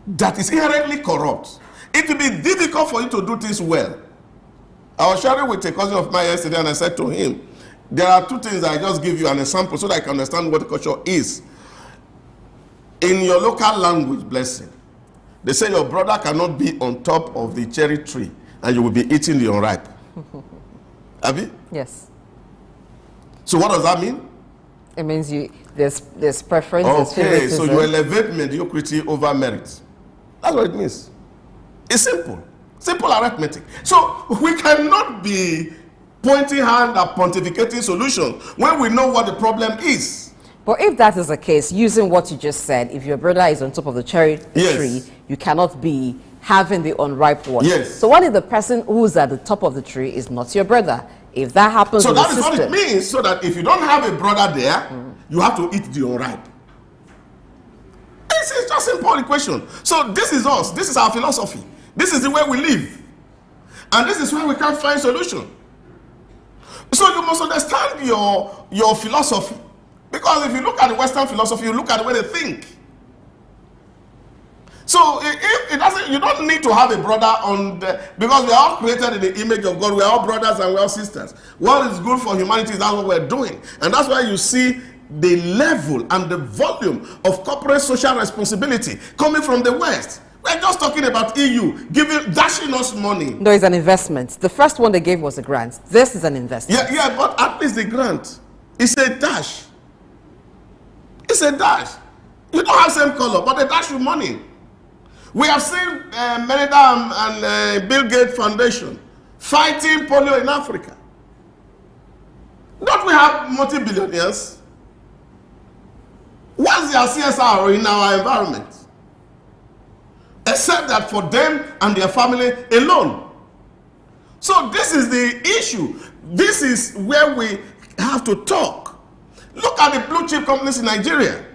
that is inherently corrupt, it will be difficult for you to do things well. I was sharing with a cousin of mine yesterday, and I said to him, there are two things I just give you an example so that I can understand what the culture is. In your local language, blessing, they say your brother cannot be on top of the cherry tree and you will be eating the unripe. Abi?
Yes.
So what does that mean?
It means there's preference.
Okay, so you elevate mediocrity over merit. That's what it means. It's simple. Simple arithmetic. So we cannot be pointing hand at pontificating solutions when we know what the problem is.
But if that is the case, using what you just said, if your brother is on top of the cherry tree, you cannot be having the unripe one.
Yes.
So what if the person who's at the top of the tree is not your brother? If that happens
so
in the
that is
system,
what it means, so that if you don't have a brother there, you have to eat the unripe. It's just a simple equation. So this is us. This is our philosophy. This is the way we live. And this is where we can find solution. So you must understand your philosophy. Because if you look at the Western philosophy, you look at the way they think. So if it doesn't, you don't need to have a brother because we are all created in the image of God. We are all brothers and we are all sisters. What is good for humanity, that's what we're doing. And that's why you see the level and the volume of corporate social responsibility coming from the West. We're just talking about EU dashing us money.
No, it's an investment. The first one they gave was a grant. This is an investment.
Yeah, but at least the grant is a dash. It's a dash. You don't have same color, but they dash you money. We have seen Melinda and Bill Gates Foundation fighting polio in Africa. Don't we have multi-billionaires? What's their CSR in our environment? Except that for them and their family alone. So this is the issue. This is where we have to talk. Look at the blue chip companies in Nigeria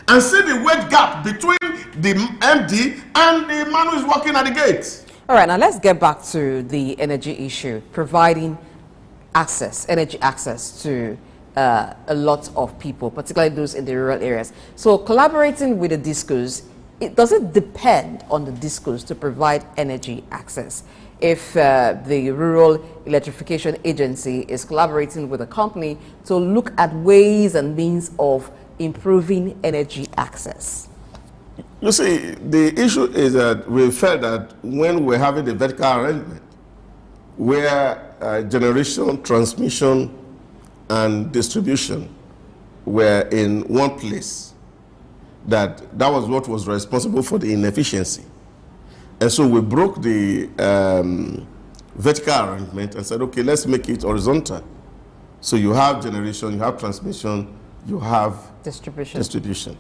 and see the wage gap between the MD and the man who is working at the gate.
All right, now let's get back to the energy issue, providing energy access to a lot of people, particularly those in the rural areas. So collaborating with the discos, does it depend on the discos to provide energy access? If the Rural Electrification Agency is collaborating with a company to look at ways and means of improving energy access?
You see, the issue is that we felt that when we're having the vertical arrangement, where generation, transmission, and distribution were in one place, that was what was responsible for the inefficiency. And so we broke the vertical arrangement and said, okay, let's make it horizontal. So you have generation, you have transmission, you have distribution.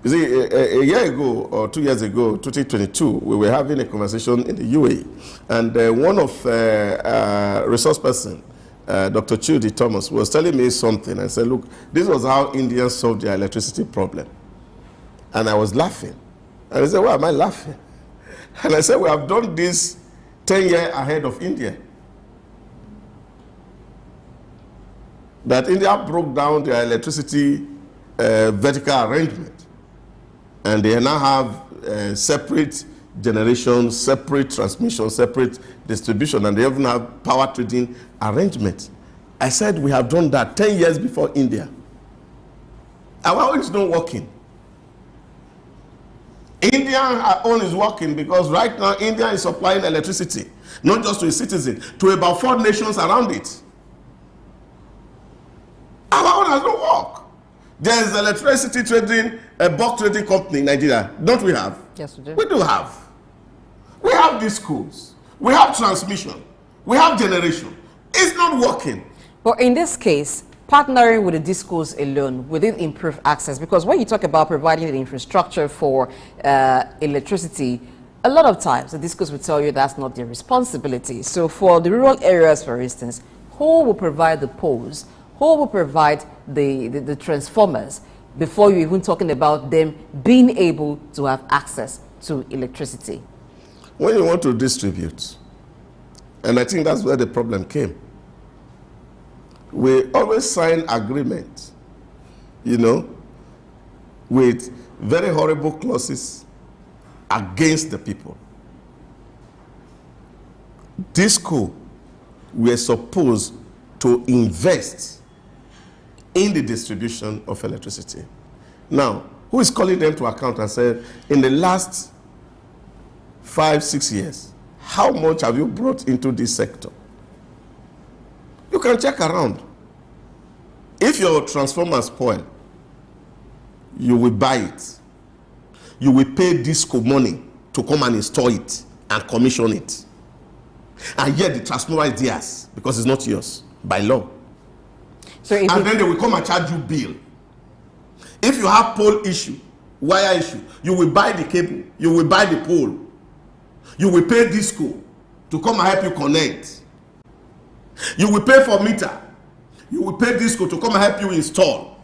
You see, a year ago or 2 years ago, 2022, we were having a conversation in the UAE, and one of resource person, Dr. Chudi Thomas, was telling me something and said, look, this was how Indians solved their electricity problem. And I was laughing. And I said, why am I laughing? And I said, we have done this 10 years ahead of India. That India broke down their electricity vertical arrangement. And they now have separate generation, separate transmission, separate distribution, and they even have power trading arrangement. I said we have done that 10 years before India. Our own is not working. India own is working because right now India is supplying electricity, not just to its citizens, to about 4 nations around it. Our own has no work. There is electricity trading, a bulk trading company in Nigeria. Don't we have?
Yes, we do.
We do have. We have these schools. We have transmission. We have generation. It's not working.
But in this case, partnering with the discos alone wouldn't improve access, because when you talk about providing the infrastructure for electricity, a lot of times the discos will tell you that's not their responsibility. So for the rural areas, for instance, who will provide the poles? Who will provide the transformers before you're even talking about them being able to have access to electricity?
When you want to distribute, and I think that's where the problem came, we always sign agreements, you know, with very horrible clauses against the people. DISCO were supposed to invest in the distribution of electricity. Now, who is calling them to account and said, in the last 5-6 years, how much have you brought into this sector? You can check around. If your transformer spoil, you will buy it. You will pay DISCO money to come and install it and commission it. And yet the transformer is theirs because it's not yours by law. So and then they will come and charge you bill. If you have pole issue, wire issue, you will buy the cable, you will buy the pole. You will pay DISCO to come and help you connect. You will pay for meter. You will pay DISCO to come and help you install.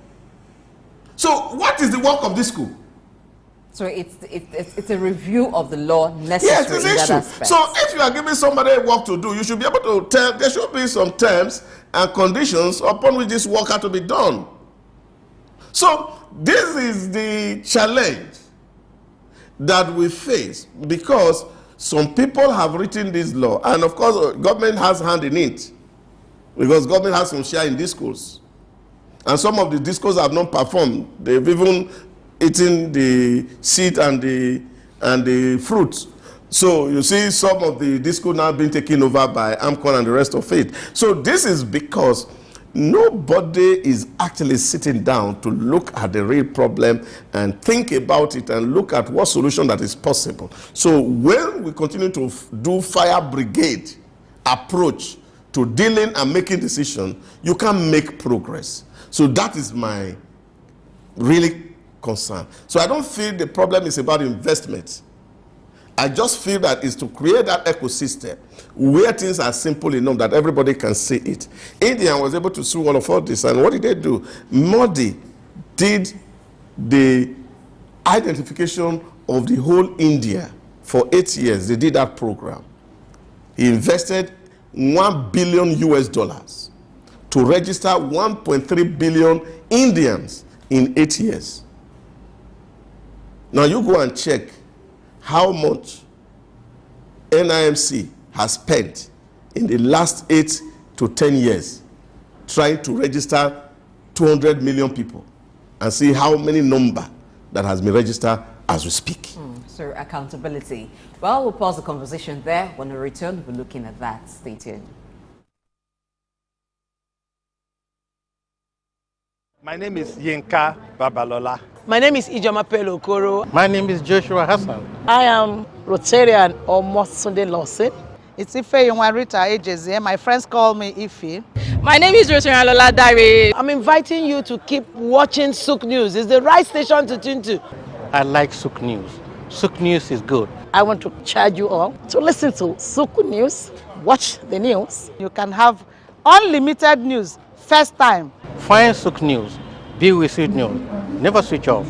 So what is the work of DISCO?
So it's a review of the law necessary in that aspect.
So if you are giving somebody work to do, you should be able to tell, there should be some terms and conditions upon which this work has to be done. So this is the challenge that we face, because some people have written this law, and of course government has hand in it, because government has some share in DISCOs. And some of the DISCOs have not performed. They've even eaten the seed and the fruit. So you see some of the DISCO now being taken over by AMCON and the rest of it. So this is because nobody is actually sitting down to look at the real problem and think about it and look at what solution that is possible. So when we continue to do fire brigade approach to dealing and making decisions, you can make progress. So that is my really concern. So I don't feel the problem is about investment. I just feel that it's to create that ecosystem where things are simple enough that everybody can see it. India was able to see all of this, and what did they do? Modi did the identification of the whole India for 8 years. They did that program. He invested $1 billion to register 1.3 billion Indians in 8 years. Now you go and check how much NIMC has spent in the last 8 to 10 years trying to register 200 million people and see how many number that has been registered as we speak.
So accountability. Well, we'll pause the conversation there. When we return, we'll be looking at that. Stay tuned.
My name is Yinka Babalola.
My name is Ijoma Pelo Okoro.
My name is Joshua Hassan.
I am Rotarian or Mosunde Lawson. It's Ife Yonwarita Ejeze. My friends call me Ife.
My name is Rotarian Lola Dare. I'm inviting you to keep watching Souq News. It's the right station to tune to.
I like Souq News. Souq News is good.
I want to charge you all to listen to Souq News, watch the news. You can have unlimited news first time.
Find Souq News. Be with Souq News. Never switch off.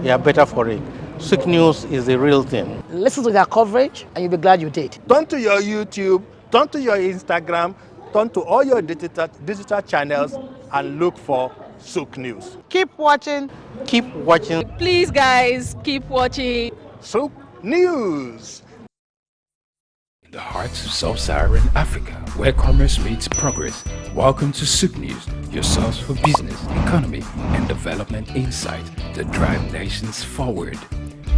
You are better for it. Souq News is the real thing.
Listen to their coverage and you'll be glad you did.
Turn to your YouTube, turn to your Instagram, turn to all your digital channels and look for Souq News.
Keep watching.
Keep watching.
Please, guys, keep watching
Souq News.
In the heart of sub-Saharan Africa, where commerce meets progress. Welcome to Souq News, your source for business, economy, and development insight that drive nations forward.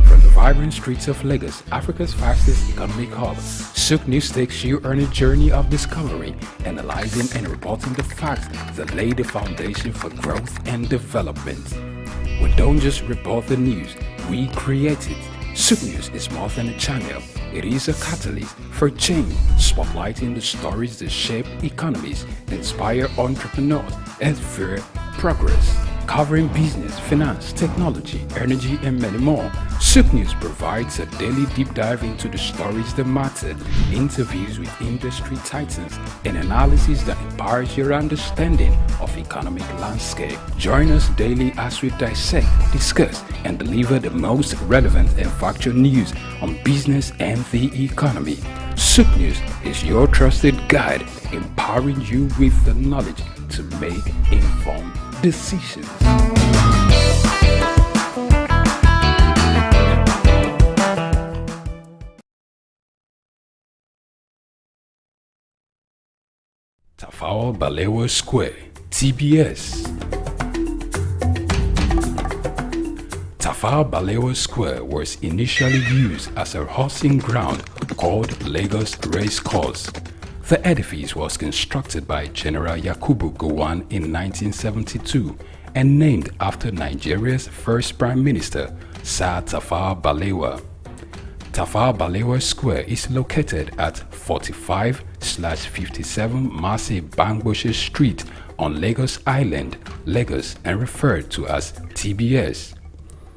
From the vibrant streets of Lagos, Africa's fastest economic hub, Souq News takes you on a journey of discovery, analyzing and reporting the facts that lay the foundation for growth and development. We don't just report the news, we create it. Souq News is more than a channel. It is a catalyst for change, spotlighting the stories that shape economies, inspire entrepreneurs, and fuel progress. Covering business, finance, technology, energy, and many more, Souq News provides a daily deep dive into the stories that matter, interviews with industry titans, and analysis that empowers your understanding of economic landscape. Join us daily as we dissect, discuss, and deliver the most relevant and factual news on business and the economy. Souq News is your trusted guide, empowering you with the knowledge to make informed decisions. Tafawa Balewa Square, TBS. Tafawa Balewa Square was initially used as a horsing ground called Lagos Race Course. The edifice was constructed by General Yakubu Gowon in 1972 and named after Nigeria's first Prime Minister, Sir Tafawa Balewa. Tafawa Balewa Square is located at 45/57 Masi Bangboshe Street on Lagos Island, Lagos, and referred to as TBS.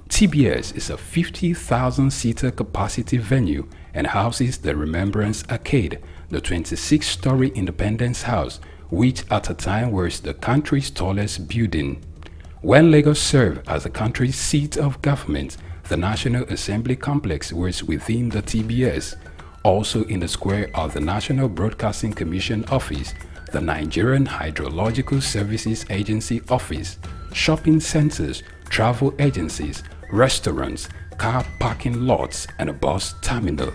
TBS is a 50,000-seater capacity venue and houses the Remembrance Arcade, the 26-story Independence House, which at a time was the country's tallest building. When Lagos served as the country's seat of government, the National Assembly Complex was within the TBS. Also in the square are the National Broadcasting Commission Office, the Nigerian Hydrological Services Agency Office, shopping centers, travel agencies, restaurants, car parking lots, and a bus terminal.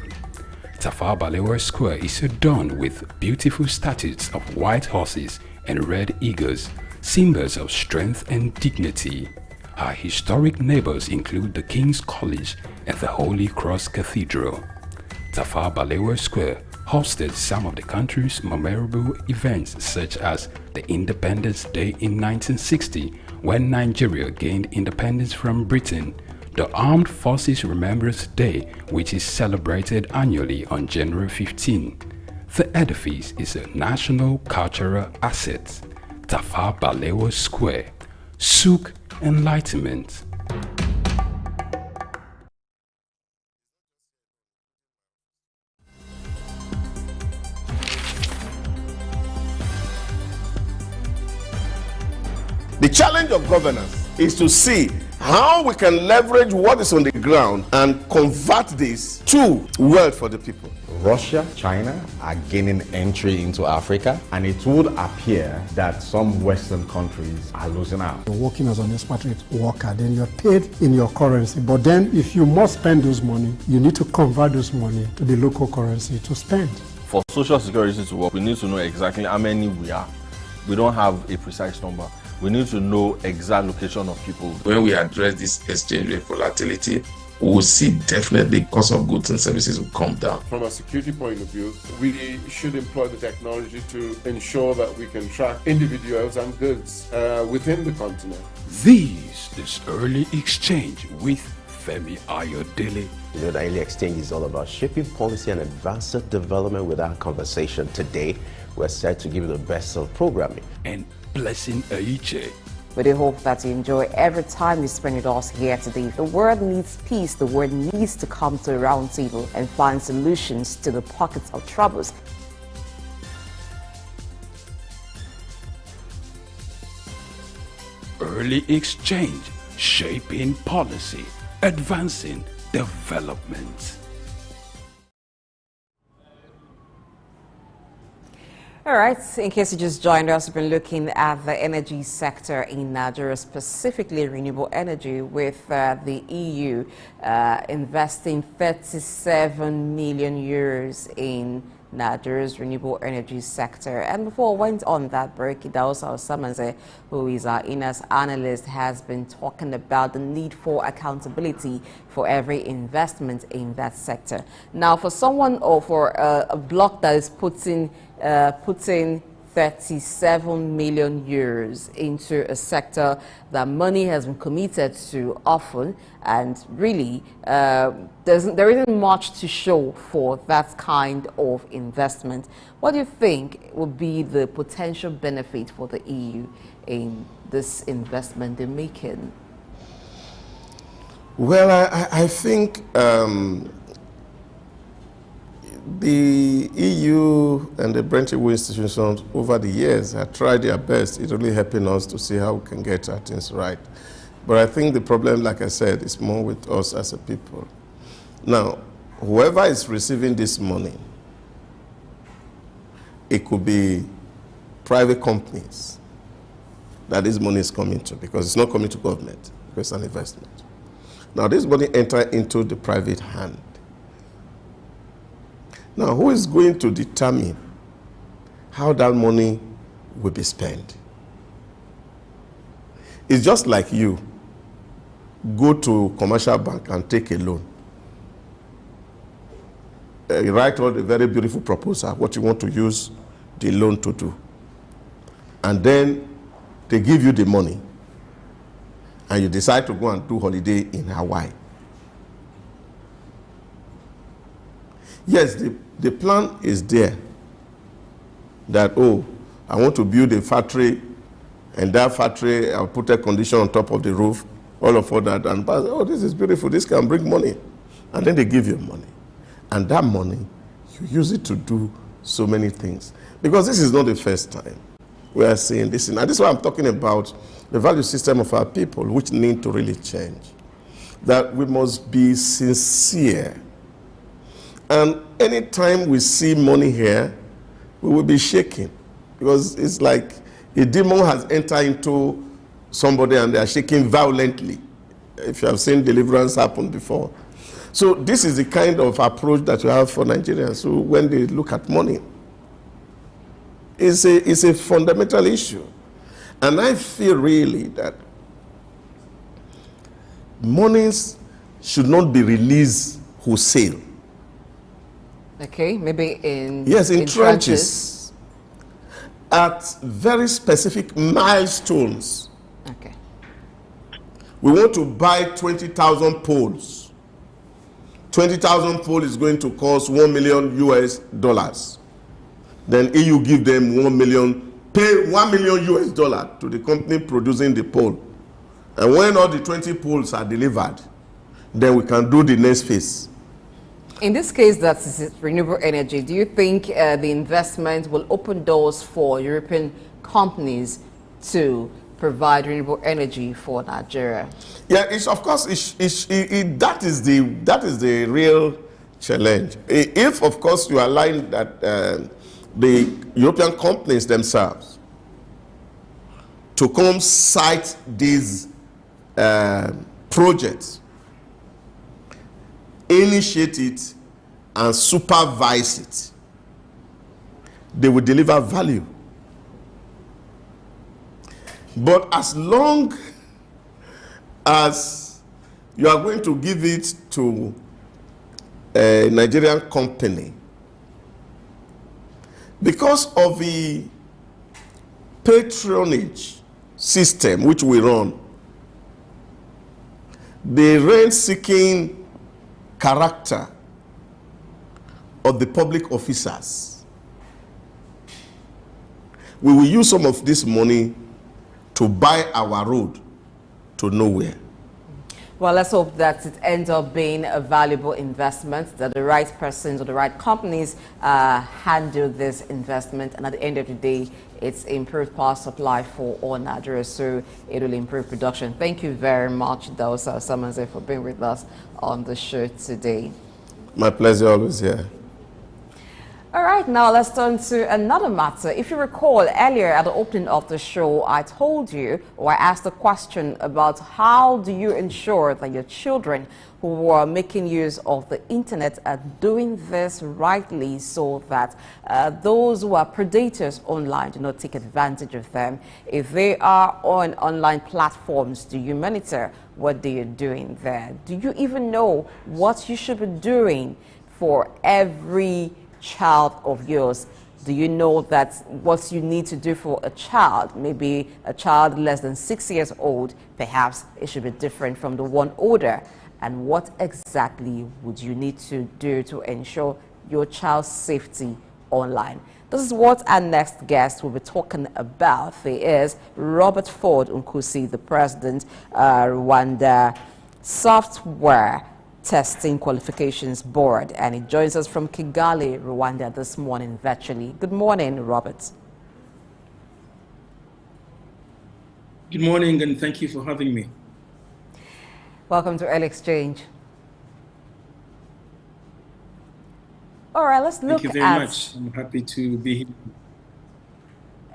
Tafawa Balewa Square is adorned with beautiful statues of white horses and red eagles, symbols of strength and dignity. Our historic neighbors include the King's College and the Holy Cross Cathedral. Tafawa Balewa Square hosted some of the country's memorable events, such as the Independence Day in 1960, when Nigeria gained independence from Britain, the Armed Forces Remembrance Day, which is celebrated annually on January 15. The edifice is a national cultural asset. Tafawa Balewa Square, Souq Enlightenment.
The challenge of governance is to see how we can leverage what is on the ground and convert this to wealth for the people.
Russia, China are gaining entry into Africa, and it would appear that some Western countries are losing out.
You're working as an expatriate worker, then you're paid in your currency. But then if you must spend those money, you need to convert those money to the local currency to spend.
For Social Security to work, we need to know exactly how many we are. We don't have a precise number. We need to know exact location of people.
When we address this exchange rate volatility, we will see definitely cost of goods and services will come down.
From a security point of view, we should employ the technology to ensure that we can track individuals and goods within the continent.
This is Early Exchange with Femi Ayodele.
You know, the Early Exchange is all about shaping policy and advancing development with our conversation. Today, we're set to give you the best of programming.
And Blessing Aiche.
We do hope that you enjoy every time you spend with us here today. The world needs peace. The world needs to come to a round table and find solutions to the pockets of troubles.
Early Exchange, shaping policy, advancing development.
All right, in case you just joined us, we've been looking at the energy sector in Nigeria, specifically renewable energy, with the EU investing 37 million euros in Nigeria's renewable energy sector. And before I went on that break, Idausa Osamanze, who is our INAS analyst, has been talking about the need for accountability for every investment in that sector. Now, for someone or for a block that is putting 37 million euros into a sector that money has been committed to often, and really there isn't much to show for that kind of investment. What do you think would be the potential benefit for the EU in this investment they're making?
Well, I think the EU and the Bretton Woods institutions over the years have tried their best. It's really helping us to see how we can get our things right. But I think the problem, like I said, is more with us as a people. Now, whoever is receiving this money, it could be private companies that this money is coming to, because it's not coming to government, because it's an investment. Now, this money enters into the private hand. Now, who is going to determine how that money will be spent? It's just like you go to commercial bank and take a loan. You write out a very beautiful proposal, what you want to use the loan to do. And then they give you the money. And you decide to go and do holiday in Hawaii. Yes, the plan is there that, oh, I want to build a factory, and that factory, I'll put a condition on top of the roof, all of that, and oh, this is beautiful, this can bring money. And then they give you money. And that money, you use it to do so many things. Because this is not the first time we are seeing this. And this is why I'm talking about the value system of our people, which need to really change. That we must be sincere. And anytime we see money here, we will be shaking. Because it's like a demon has entered into somebody and they are shaking violently. If you have seen deliverance happen before. So this is the kind of approach that you have for Nigerians. So when they look at money, it's a fundamental issue. And I feel really that monies should not be released wholesale.
Okay, maybe in
trenches. At very specific milestones.
Okay.
We want to buy 20,000 poles. 20,000 poles is going to cost $1 million US. Then EU give them 1 million, pay $1 million US to the company producing the pole. And when all the 20 poles are delivered, then we can do the next phase.
In this case, that's renewable energy. Do you think the investment will open doors for European companies to provide renewable energy for Nigeria?
Yeah, it's of course that is the real challenge. If, of course, you align that the European companies themselves to come cite these projects, initiate it, and supervise it, they will deliver value. But as long as you are going to give it to a Nigerian company, because of the patronage system which we run, the rent-seeking character of the public officers, we will use some of this money to buy our road to nowhere.
Well, let's hope that it ends up being a valuable investment, that the right persons or the right companies handle this investment, and at the end of the day, it's improved power supply for all Nigerians, so it will improve production. Thank you very much, Dausa Samanze, for being with us on the show today.
My pleasure, always here.
All right, now let's turn to another matter. If you recall, earlier at the opening of the show, I told you, or I asked a question about how do you ensure that your children who are making use of the internet are doing this rightly, so that those who are predators online do not take advantage of them. If they are on online platforms, do you monitor what they are doing there? Do you even know what you should be doing for every child of yours? Do you know that what you need to do for a child, maybe a child less than 6 years old, perhaps it should be different from the one older? And what exactly would you need to do to ensure your child's safety online? This is what our next guest will be talking about. He is Robert Ford Nkusi, the president, Rwanda Software Testing Qualifications Board, and he joins us from Kigali, Rwanda this morning virtually. Good morning, Robert.
Good morning, and thank you for having me.
Welcome to Early Exchange. All right, let's look at...
Thank you very much. I'm happy to be here.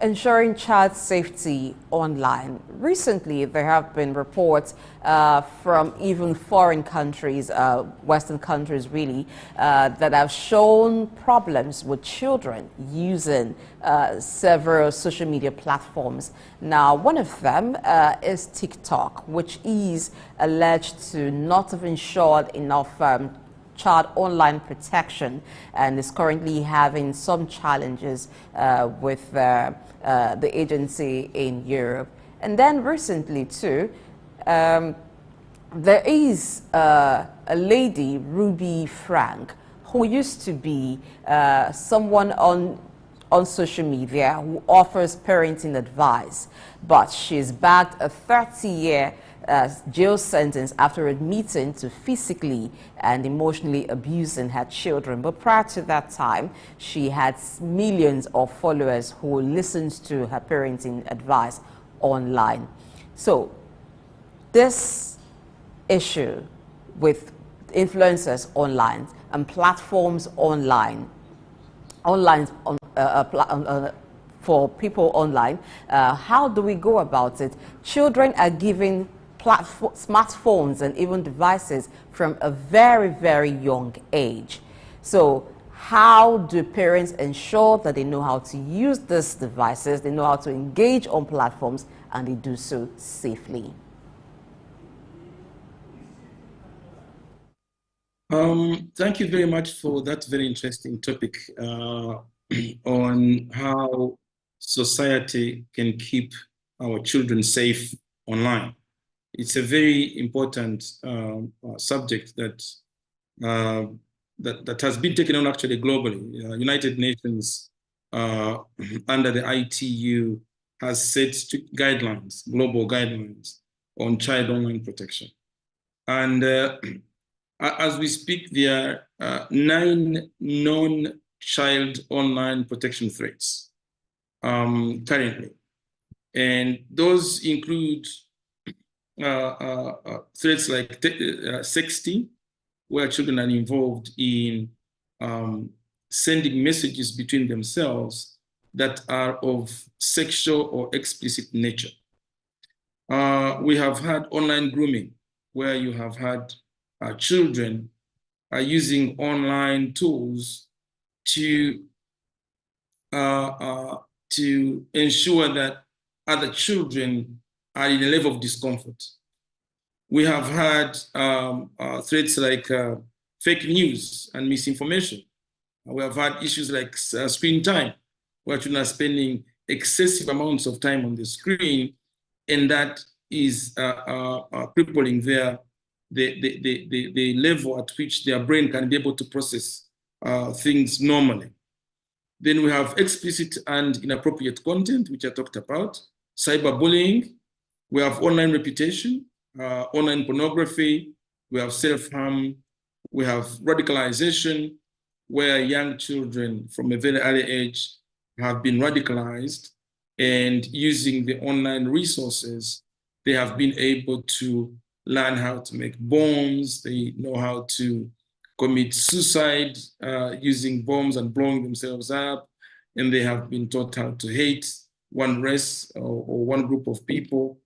Ensuring child safety online. Recently, there have been reports from even foreign countries, Western countries really, that have shown problems with children using several social media platforms. Now, one of them is TikTok, which is alleged to not have ensured enough child online protection, and is currently having some challenges with the agency in Europe. And then recently too, there is a lady, Ruby Frank, who used to be someone on social media who offers parenting advice, but she's bagged a 30-year jail sentence after admitting to physically and emotionally abusing her children. But prior to that time, she had millions of followers who listened to her parenting advice online. So this issue with influencers online and platforms online for people online, how do we go about it? Children are given smartphones and even devices from a very, very young age. So how do parents ensure that they know how to use these devices, they know how to engage on platforms, and they do so safely?
Thank you very much for that very interesting topic on how society can keep our children safe online. It's a very important subject that has been taken on actually globally. United Nations under the ITU has set guidelines, global guidelines on child online protection. And as we speak, there are 9 non-child online protection threats currently. And those include threats like sexting, where children are involved in sending messages between themselves that are of sexual or explicit nature. We have had online grooming, where you have had children using online tools to ensure that other children are in a level of discomfort. We have had threats like fake news and misinformation. We have had issues like screen time, where children are spending excessive amounts of time on the screen, and that is crippling the level at which their brain can be able to process things normally. Then we have explicit and inappropriate content, which I talked about, cyberbullying. We have online reputation, online pornography. We have self-harm. We have radicalization, where young children from a very early age have been radicalized, and using the online resources, they have been able to learn how to make bombs. They know how to commit suicide using bombs and blowing themselves up. And they have been taught how to hate one race or one group of people.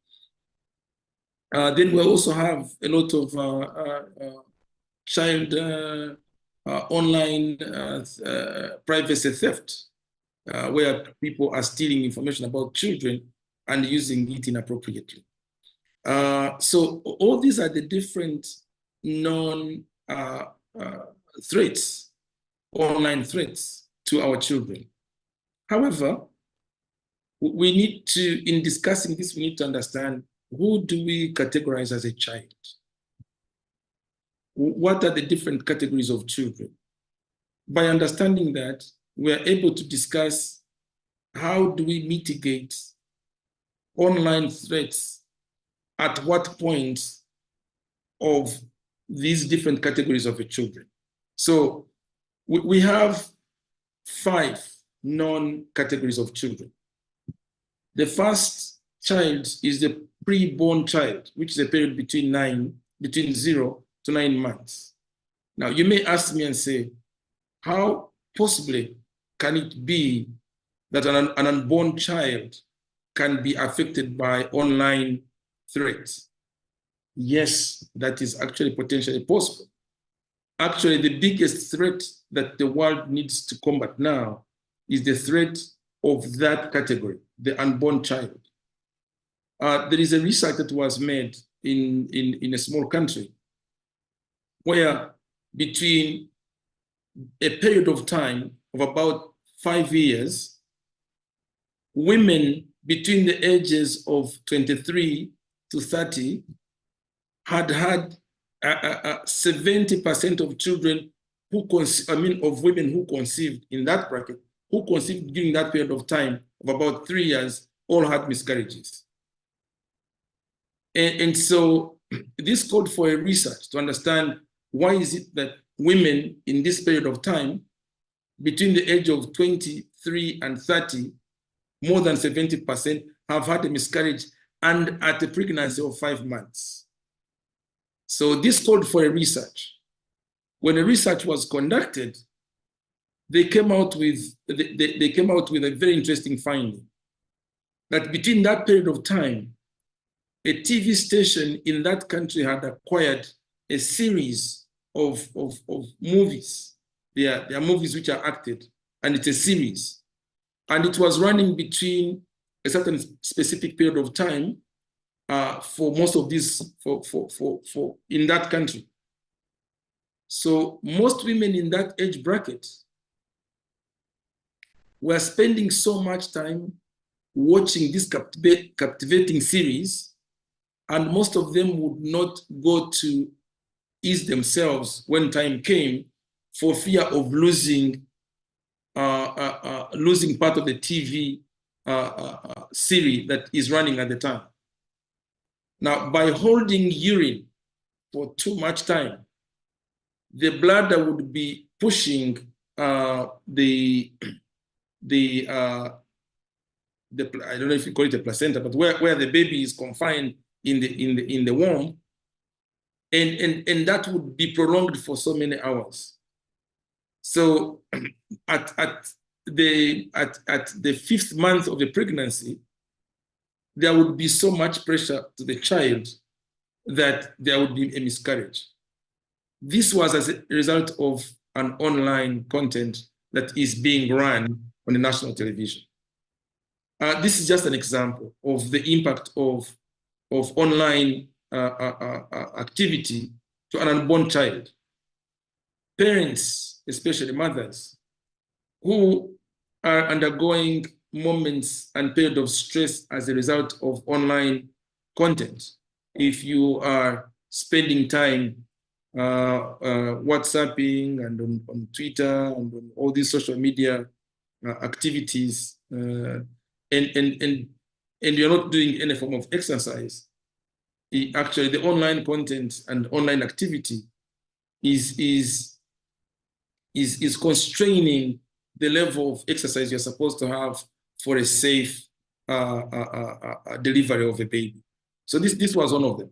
Then we also have a lot of child online privacy theft, where people are stealing information about children and using it inappropriately. So all these are the different known threats, online threats to our children. However, we need to, in discussing this, we need to understand, who do we categorize as a child? What are the different categories of children? By understanding that, we are able to discuss how do we mitigate online threats at what point of these different categories of the children. So we have 5 non-categories of children. The first child is the pre-born child, which is a period between 0 to 9 months. Now, you may ask me and say, how possibly can it be that an unborn child can be affected by online threats? Yes, that is actually potentially possible. Actually, the biggest threat that the world needs to combat now is the threat of that category, the unborn child. There is a research that was made in a small country where between a period of time of about 5 years, women between the ages of 23 to 30 had 70% of children who of women who conceived in that bracket, who conceived during that period of time of about 3 years, all had miscarriages. And so this called for a research to understand, why is it that women in this period of time, between the age of 23 and 30, more than 70% have had a miscarriage and at a pregnancy of 5 months. So this called for a research. When a research was conducted, they came out with a very interesting finding, that between that period of time, a TV station in that country had acquired a series of movies. They are movies which are acted, and it's a series. And it was running between a certain specific period of time for most of these, for in that country. So most women in that age bracket were spending so much time watching this captivating series, and most of them would not go to ease themselves when time came, for fear of losing part of the TV series that is running at the time. Now, by holding urine for too much time, the bladder would be pushing I don't know if you call it a placenta, but where the baby is confined in the womb, and that would be prolonged for so many hours. So at the 5th month of the pregnancy, there would be so much pressure to the child that there would be a miscarriage. This was as a result of an online content that is being run on the national television. This is just an example of the impact of online activity to an unborn child. Parents, especially mothers, who are undergoing moments and periods of stress as a result of online content. If you are spending time WhatsApping and on Twitter and on all these social media activities, and you're not doing any form of exercise, actually the online content and online activity is constraining the level of exercise you're supposed to have for a safe delivery of a baby. So this was one of them.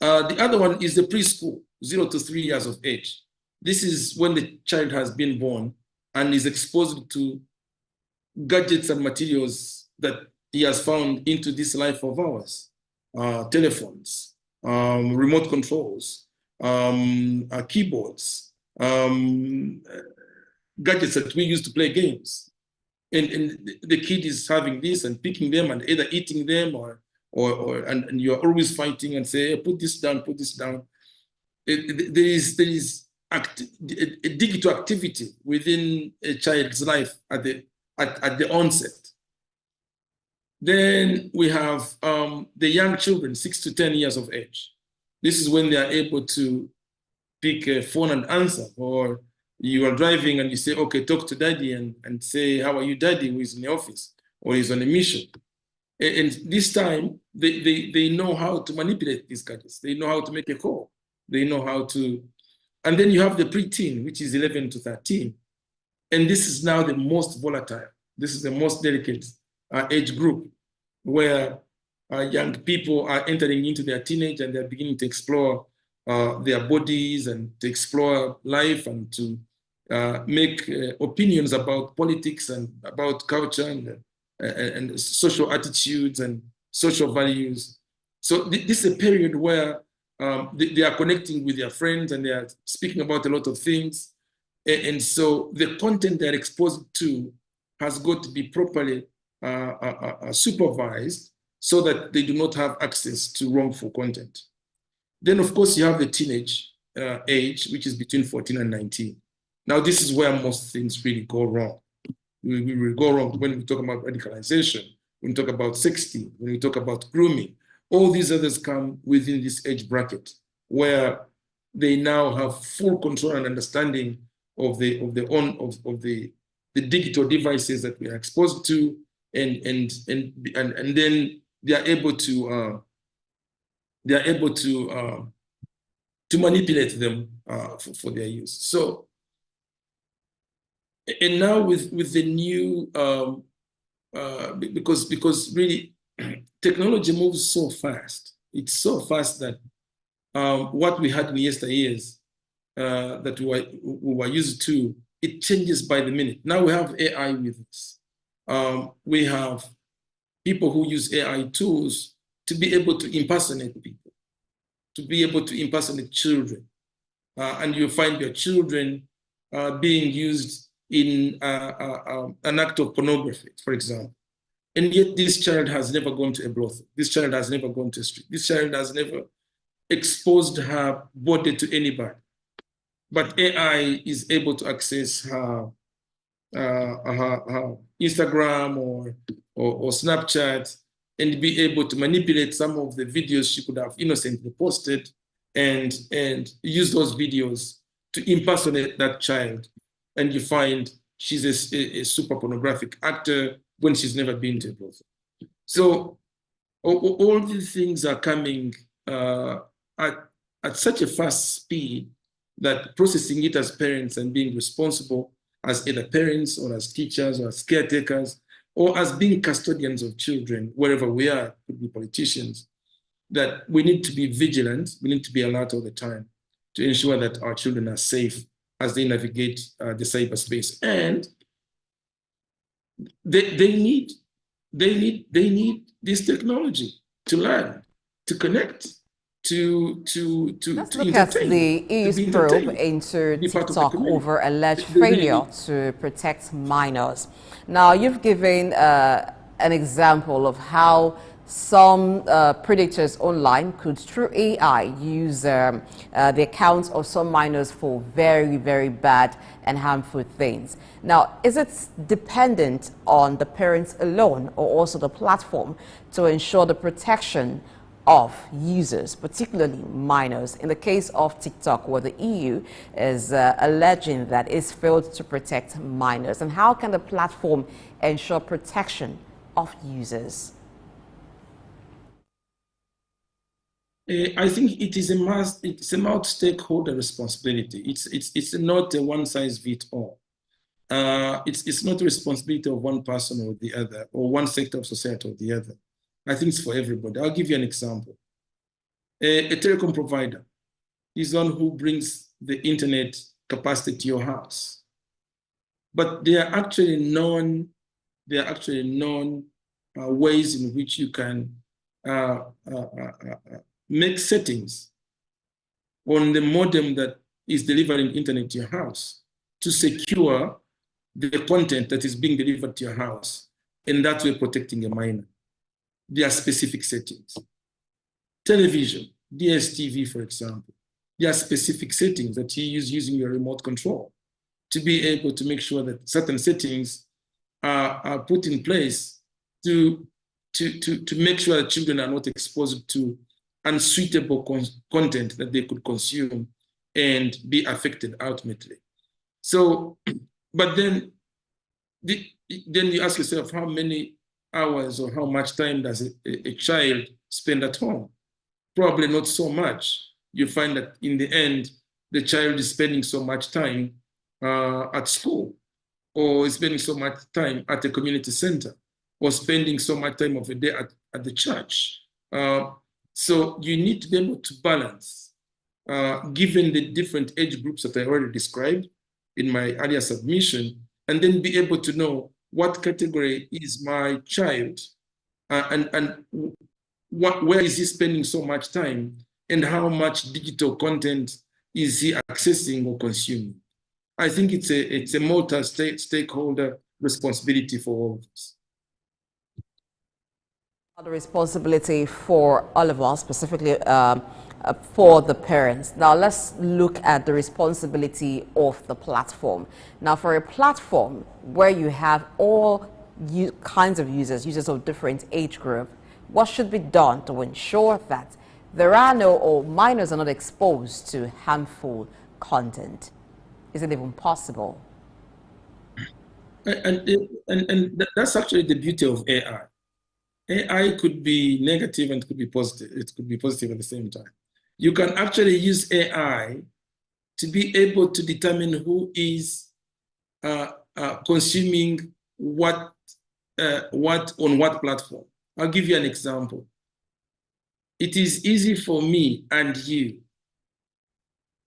The other one is the preschool, 0 to 3 years of age. This is when the child has been born and is exposed to gadgets and materials that he has found into this life of ours. Telephones, remote controls, keyboards, gadgets that we use to play games. And the kid is having this and picking them and either eating them and you're always fighting and say, hey, put this down, put this down. There is a digital activity within a child's life at the onset. Then we have the young children, 6 to 10 years of age. This is when they are able to pick a phone and answer, or you are driving and you say, okay, talk to daddy and say, how are you, daddy, who is in the office or is on a mission. And this time, they know how to manipulate these gadgets. They know how to make a call. They know how to, and then you have the preteen, which is 11 to 13. And this is now the most volatile. This is the most delicate age group where young people are entering into their teenage and they're beginning to explore their bodies and to explore life and to make opinions about politics and about culture and social attitudes and social values. So this is a period where they are connecting with their friends and they are speaking about a lot of things. And so the content they're exposed to has got to be properly supervised so that they do not have access to wrongful content. Then, of course, you have the teenage age, which is between 14 and 19. Now, this is where most things really go wrong. We will go wrong when we talk about radicalization, when we talk about sexting, when we talk about grooming. All these others come within this age bracket where they now have full control and understanding of the digital devices that we are exposed to, and then they are able to manipulate them for their use. So, and now with the new because really technology moves so fast. It's so fast that what we had in yesteryears that we were used to, it changes by the minute. Now we have AI with us. We have people who use AI tools to be able to impersonate people, to be able to impersonate children. And you find your children being used in an act of pornography, for example. And yet this child has never gone to a brothel. This child has never gone to a street. This child has never exposed her body to anybody. But AI is able to access her Instagram or Snapchat and be able to manipulate some of the videos she could have innocently posted and use those videos to impersonate that child. And you find she's a super pornographic actor when she's never been to a brothel. So all these things are coming at such a fast speed that processing it as parents and being responsible as either parents or as teachers or as caretakers or as being custodians of children, wherever we are, could be politicians, that we need to be vigilant, we need to be alert all the time to ensure that our children are safe as they navigate the cyberspace. And they need this technology to learn, to connect, to
Look at
entertain.
the EU's probe into TikTok over alleged failure to protect minors. Now, you've given an example of how some predators online could, through AI, use the accounts of some minors for very, very bad and harmful things. Now, is it dependent on the parents alone or also the platform to ensure the protection of users, particularly minors? In the case of TikTok, where the EU is alleging that it's failed to protect minors, and how can the platform ensure protection of users?
I think it is a must. It's a multi-stakeholder responsibility. It's not a one-size-fits-all. It's not the responsibility of one person or the other, or one sector of society or the other. I think it's for everybody. I'll give you an example. A telecom provider is one who brings the internet capacity to your house, but there are actually known ways in which you can make settings on the modem that is delivering internet to your house to secure the content that is being delivered to your house, and that way protecting a minor. There are specific settings. Television, DSTV, for example, there are specific settings that you use using your remote control to be able to make sure that certain settings are put in place to make sure that children are not exposed to unsuitable content that they could consume and be affected ultimately. So, but then you ask yourself, how many hours or how much time does a child spend at home? Probably not so much. You find that in the end, the child is spending so much time at school, or is spending so much time at a community center, or spending so much time of the day at the church. So you need to be able to balance, given the different age groups that I already described in my earlier submission, and then be able to know what category is my child, and where is he spending so much time, and how much digital content is he accessing or consuming. I think it's a multi-stakeholder responsibility for all of us.
The responsibility for all of us, specifically for the parents. Now let's look at the responsibility of the platform. Now, for a platform where you have all kinds of users of different age group, what should be done to ensure that there are no, or minors are not exposed to harmful content? Is it even possible?
And that's actually the beauty of AI. AI could be negative and could be positive. It could be positive at the same time. You can actually use AI to be able to determine who is consuming what on what platform. I'll give you an example. It is easy for me and you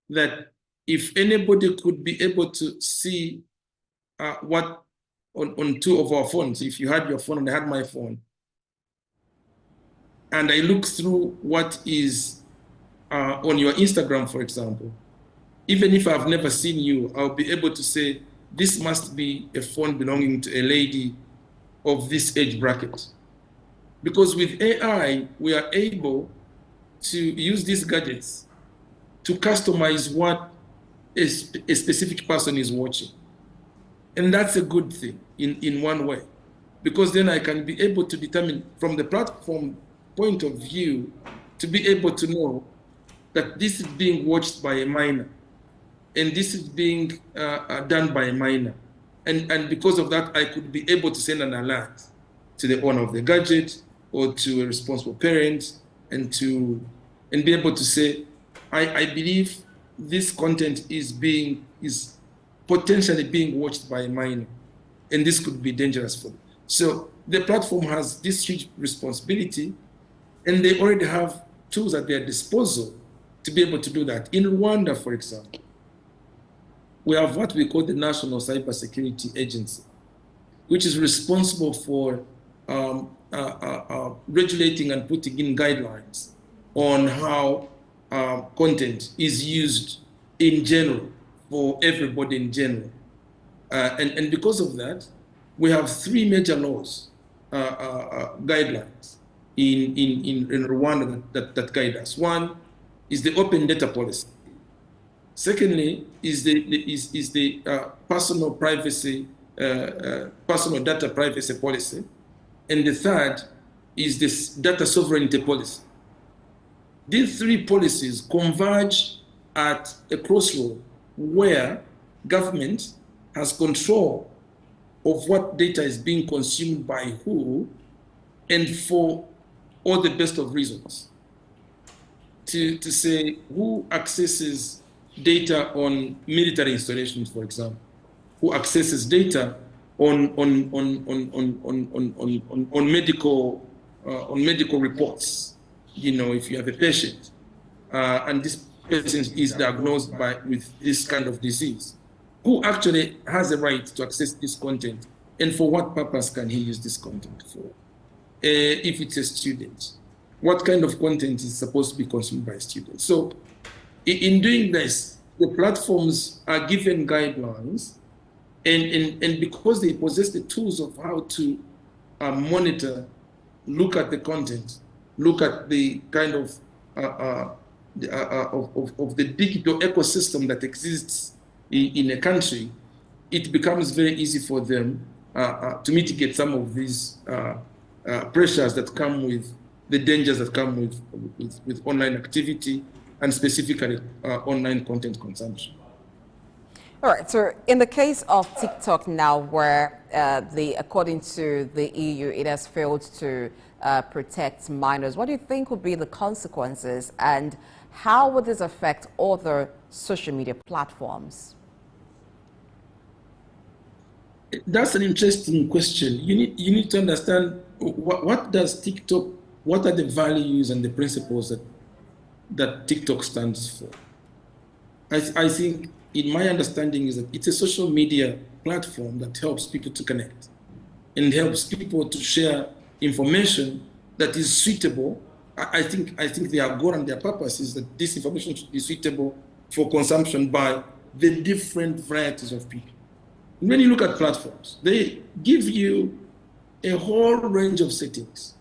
that if anybody could be able to see what on two of our phones, if you had your phone and I had my phone, and I look through what is on your Instagram, for example, even if I've never seen you, I'll be able to say, this must be a phone belonging to a lady of this age bracket. Because with AI, we are able to use these gadgets to customize what a specific person is watching. And that's a good thing in one way, because then I can be able to determine from the platform point of view to be able to know that this is being watched by a minor and this is being done by a minor. And because of that, I could be able to send an alert to the owner of the gadget or to a responsible parent and be able to say, I believe this content is potentially being watched by a minor, and this could be dangerous for them. So the platform has this huge responsibility, and they already have tools at their disposal to be able to do that. In Rwanda, for example, we have what we call the National Cybersecurity Agency, which is responsible for regulating and putting in guidelines on how content is used in general for everybody in general. And because of that, we have three major laws, guidelines in Rwanda that guide us. One is the open data policy. Secondly is the personal data privacy policy. And the third is this data sovereignty policy. These three policies converge at a crossroad where government has control of what data is being consumed by who, and for all the best of reasons. To say who accesses data on military installations, for example, who accesses data on medical reports. You know, if you have a patient and this patient is diagnosed with this kind of disease, who actually has a right to access this content, and for what purpose can he use this content for? If it's a student, what kind of content is supposed to be consumed by students? So in doing this, the platforms are given guidelines, and because they possess the tools of how to monitor, look at the content, look at the kind of the digital ecosystem that exists in a country, it becomes very easy for them to mitigate some of these pressures that come with the dangers that come with online activity, and specifically online content consumption.
All right, so in the case of TikTok now, where according to the EU, it has failed to protect minors, what do you think would be the consequences, and how would this affect other social media platforms?
That's an interesting question. You need to understand what does TikTok, what are the values and the principles that TikTok stands for. I think, in my understanding, is that it's a social media platform that helps people to connect and helps people to share information that is suitable. I think their goal and their purpose is that this information should be suitable for consumption by the different varieties of people. When you look at platforms, they give you a whole range of settings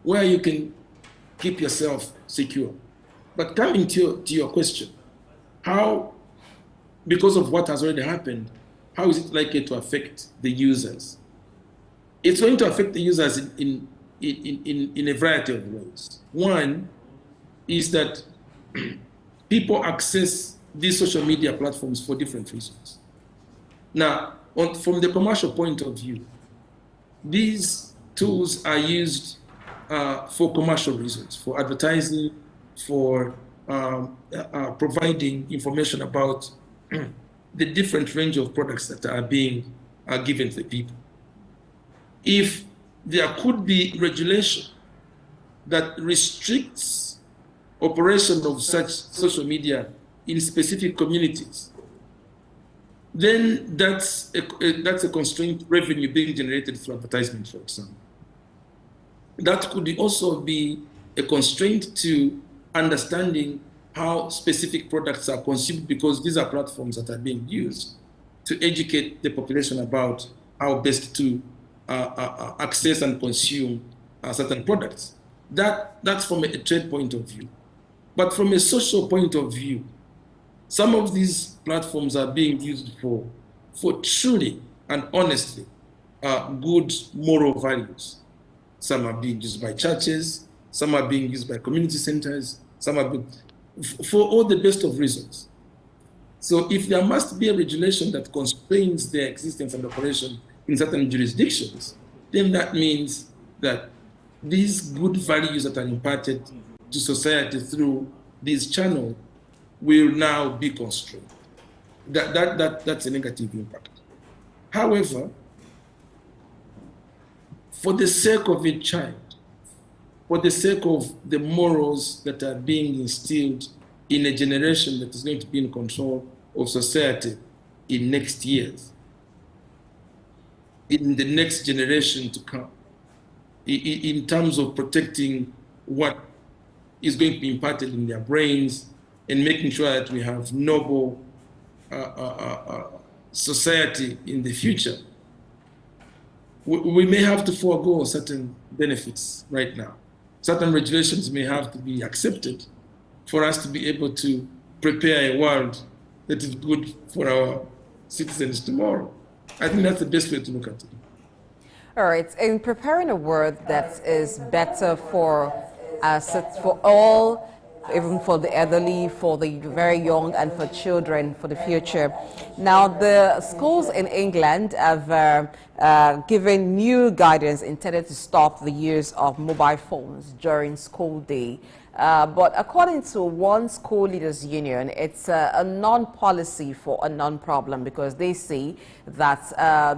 where you can keep yourself secure. But coming to your question, how, because of what has already happened, how is it likely to affect the users? It's going to affect the users in a variety of ways. One is that people access these social media platforms for different reasons. Now, from the commercial point of view, these tools are used for commercial reasons, for advertising, for providing information about the different range of products that are being given to the people. If there could be regulation that restricts operation of such social media in specific communities, then that's a constrained revenue being generated through advertisement, for example. That could also be a constraint to understanding how specific products are consumed, because these are platforms that are being used to educate the population about how best to access and consume certain products. That's from a trade point of view. But from a social point of view, some of these platforms are being used for truly and honestly good moral values. Some are being used by churches, some are being used by community centers, some are being, for all the best of reasons. So if there must be a regulation that constrains their existence and operation in certain jurisdictions, then that means that these good values that are imparted to society through these channels will now be constrained. That's a negative impact. However, for the sake of a child, for the sake of the morals that are being instilled in a generation that is going to be in control of society in next years, in the next generation to come, in terms of protecting what is going to be imparted in their brains and making sure that we have noble society in the future. We may have to forego certain benefits right now. Certain regulations may have to be accepted for us to be able to prepare a world that is good for our citizens tomorrow. I think that's the best way to look at it.
All right, in preparing a world that is better for us, for all, even for the elderly, for the very young, and for children for the future. Now, the schools in England have given new guidance intended to stop the use of mobile phones during school day. But according to one school leaders union, it's a non-policy for a non-problem, because they say that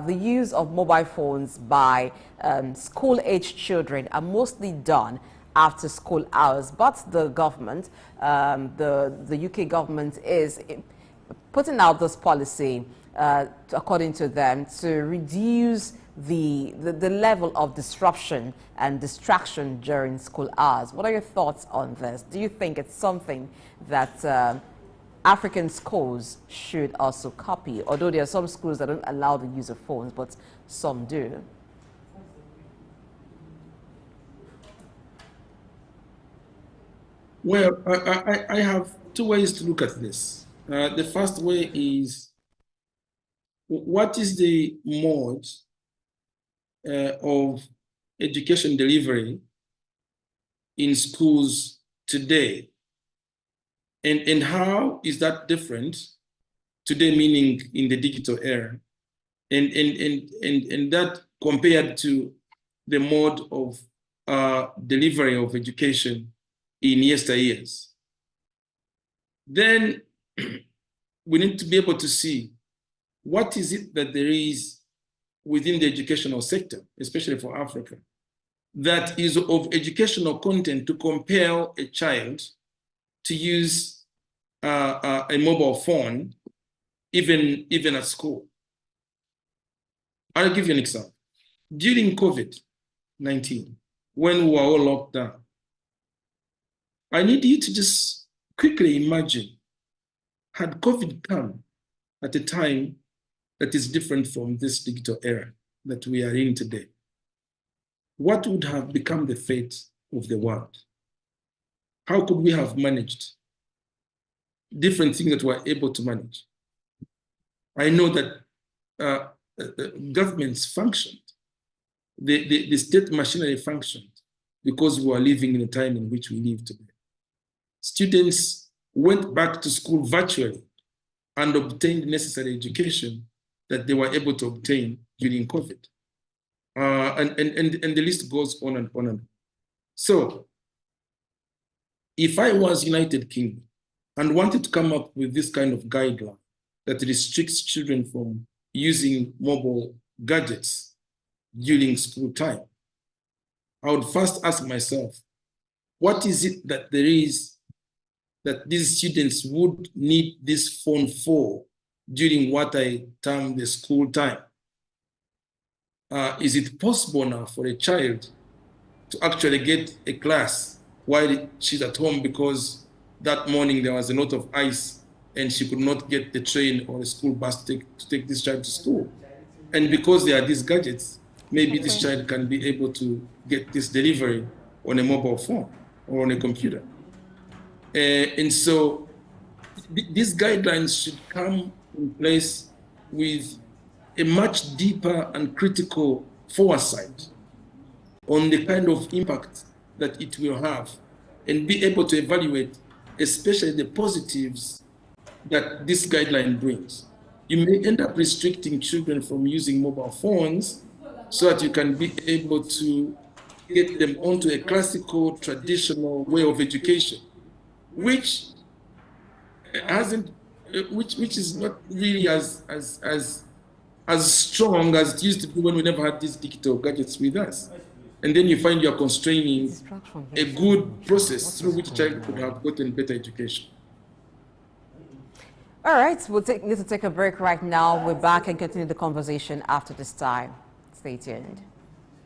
the use of mobile phones by school-aged children are mostly done after school hours. But the government, the UK government, is putting out this policy, according to them, to reduce the level of disruption and distraction during school hours. What are your thoughts on this? Do you think it's something that African schools should also copy? Although there are some schools that don't allow the use of phones, but some do.
Well, I have two ways to look at this. The first way is, what is the mode of education delivery in schools today? And how is that different today, meaning in the digital era? And that compared to the mode of delivery of education in yesteryears. Then we need to be able to see what is it that there is within the educational sector, especially for Africa, that is of educational content to compel a child to use a mobile phone, even at school. I'll give you an example. During COVID-19, when we were all locked down, I need you to just quickly imagine, had COVID come at a time that is different from this digital era that we are in today, what would have become the fate of the world? How could we have managed different things that we're able to manage? I know that governments functioned, the state machinery functioned, because we are living in a time in which we live today. Students went back to school virtually and obtained necessary education that they were able to obtain during COVID. And the list goes on and on and on. So if I was United Kingdom and wanted to come up with this kind of guideline that restricts children from using mobile gadgets during school time, I would first ask myself, what is it that there is that these students would need this phone for during what I term the school time? Is it possible now for a child to actually get a class while she's at home because that morning there was a lot of ice and she could not get the train or the school bus to take this child to school? And because there are these gadgets, maybe this child can be able to get this delivery on a mobile phone or on a computer. And so these guidelines should come in place with a much deeper and critical foresight on the kind of impact that it will have, and be able to evaluate especially the positives that this guideline brings. You may end up restricting children from using mobile phones so that you can be able to get them onto a classical, traditional way of education, which is not really as strong as it used to be when we never had these digital gadgets with us. and then you find you're constraining a good process through which a child could have gotten better education.
All right, we'll need to take a break right now. We're back and continue the conversation after this time. Stay tuned.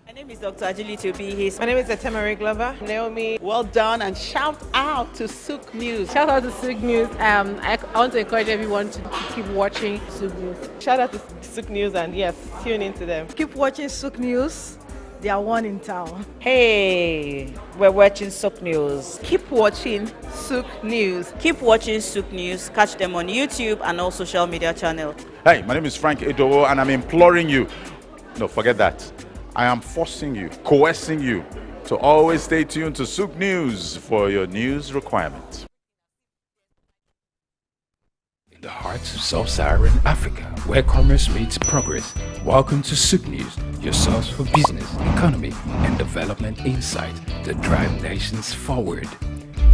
My name is Dr. Agility Obi. My name is Etemere Glover. Naomi, well done, and shout out to Souq News.
Shout out to Souq News. I want to encourage everyone to keep watching Souq News.
Shout out to Souq News, and yes, tune into them.
Keep watching Souq News. They are one in town.
Hey, we're watching Souq News.
Keep watching Souq News.
Keep watching Souq News. Catch them on YouTube and all social media channels.
Hey, my name is Frank Edowo, and I'm imploring you. No, forget that. I am forcing you, coercing you to always stay tuned to Souq News for your news requirements.
In the heart of sub-Saharan Africa, where commerce meets progress, welcome to Souq News, your source for business, economy, and development insight that drive nations forward.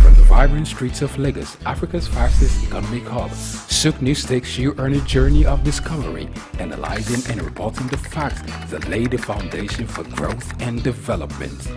From the vibrant streets of Lagos, Africa's fastest economic hub, Souq News takes you on a journey of discovery, analyzing and reporting the facts that lay the foundation for growth and development.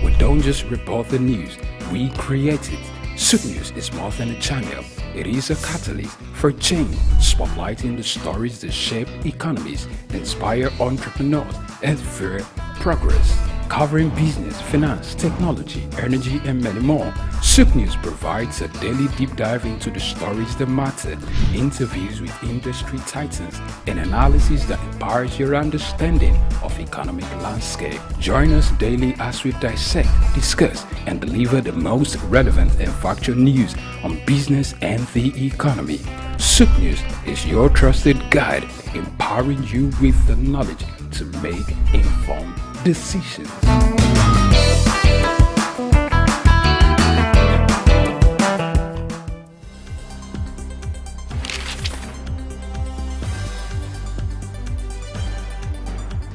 We don't just report the news, we create it. Souq News is more than a channel. It is a catalyst for change, spotlighting the stories that shape economies, inspire entrepreneurs, and fuel progress. Covering business, finance, technology, energy, and many more, Souq News provides a daily deep dive into the stories that matter, interviews with industry titans, and analysis that empowers your understanding of economic landscape. Join us daily as we dissect, discuss, and deliver the most relevant and factual news on business and the economy. Souq News is your trusted guide, empowering you with the knowledge to make informed decisions.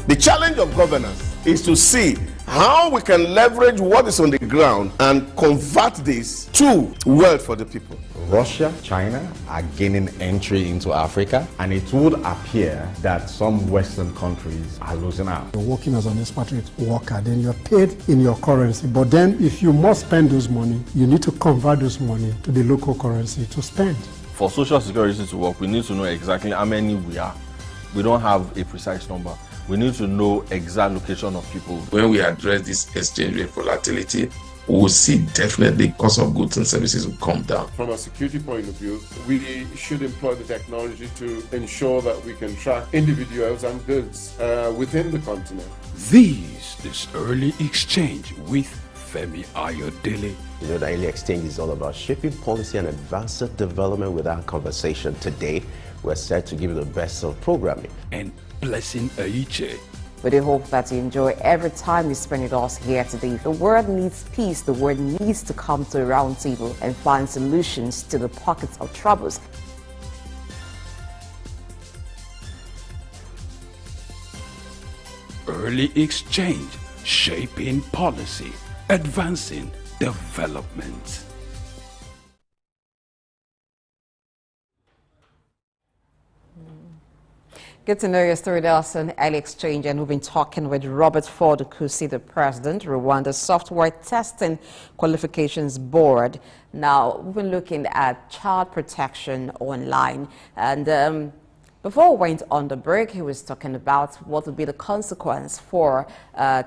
The challenge of governance is to see how we can leverage what is on the ground and convert this to wealth for the people.
Russia, China are gaining entry into Africa, and it would appear that some Western countries are losing out.
You're working as an expatriate worker, then you're paid in your currency. But then if you must spend those money, you need to convert those money to the local currency to spend.
For Social Security to work, we need to know exactly how many we are. We don't have a precise number. We need to know exact location of people.
When we address this exchange rate volatility, we will see definitely cost of goods and services will come down.
From a security point of view, we should employ the technology to ensure that we can track individuals and goods within the continent.
This early exchange with Femi Ayodele.
You know, the early exchange is all about shaping policy and advanced development with our conversation. Today, we're set to give you the best of programming.
And Blessing Aiche.
We do hope that you enjoy every time you spend with us here today. The world needs peace. The world needs to come to a round table and find solutions to the pockets of troubles.
Early exchange, shaping policy, advancing development.
Good to know your story. That's an early exchange, and we've been talking with Robert Ford Kusi, the president, Rwanda Software Testing Qualifications Board. Now, we've been looking at child protection online, and before we went on the break, he was talking about what would be the consequence for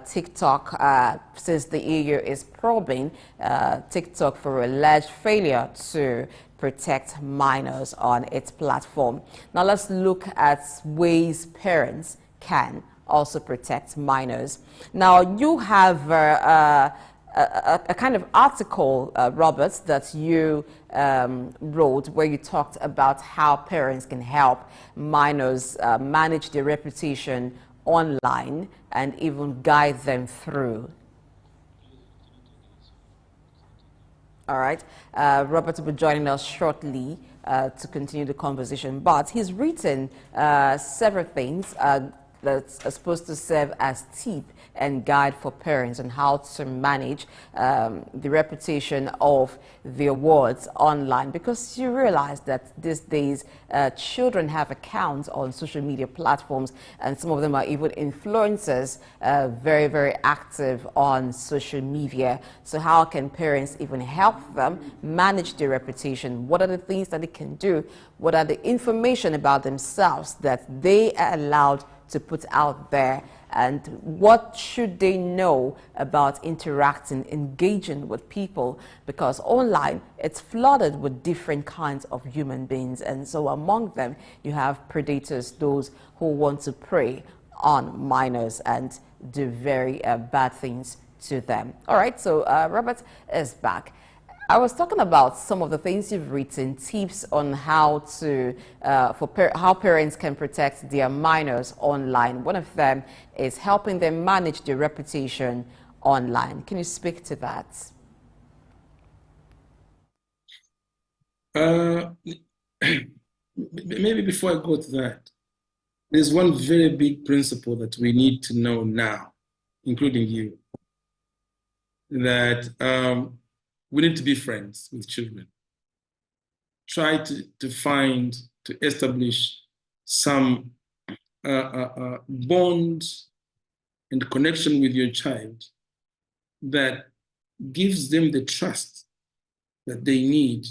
TikTok since the EU is probing TikTok for alleged failure to protect minors on its platform. Now let's look at ways parents can also protect minors. Now you have a kind of article, Robert, that you wrote where you talked about how parents can help minors manage their reputation online and even guide them through. All right, Robert will be joining us shortly to continue the conversation, but he's written several things that's supposed to serve as tip and guide for parents on how to manage the reputation of their words online, because you realize that these days children have accounts on social media platforms, and some of them are even influencers, very, very active on social media. So how can parents even help them manage their reputation? What are the things that they can do? What are the information about themselves that they are allowed to put out there? And what should they know about interacting, engaging with people? Because online, it's flooded with different kinds of human beings. And so among them, you have predators, those who want to prey on minors and do very bad things to them. All right, so Robert is back. I was talking about some of the things you've written, tips on how to, how parents can protect their minors online. One of them is helping them manage their reputation online. Can you speak to that?
Maybe before I go to that, there's one very big principle that we need to know now, including you, that we need to be friends with children. Try to establish some bond and connection with your child that gives them the trust that they need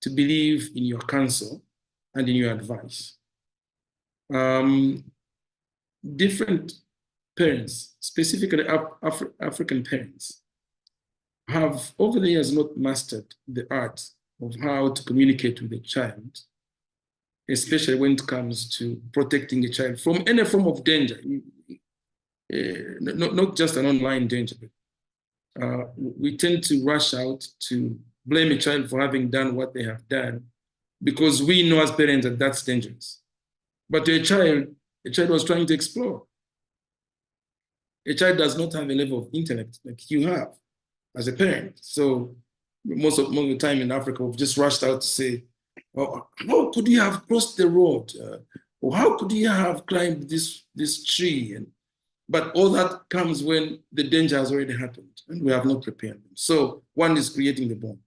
to believe in your counsel and in your advice. Different parents, specifically African parents, have over the years not mastered the art of how to communicate with a child, especially when it comes to protecting a child from any form of danger, not just an online danger. We tend to rush out to blame a child for having done what they have done because we know as parents that that's dangerous. But to a child was trying to explore. A child does not have a level of intellect like you have as a parent. So most of the time in Africa, we've just rushed out to say, oh, how could you have crossed the road? Or how could you have climbed this tree? But all that comes when the danger has already happened and we have not prepared them. So one is creating the bond.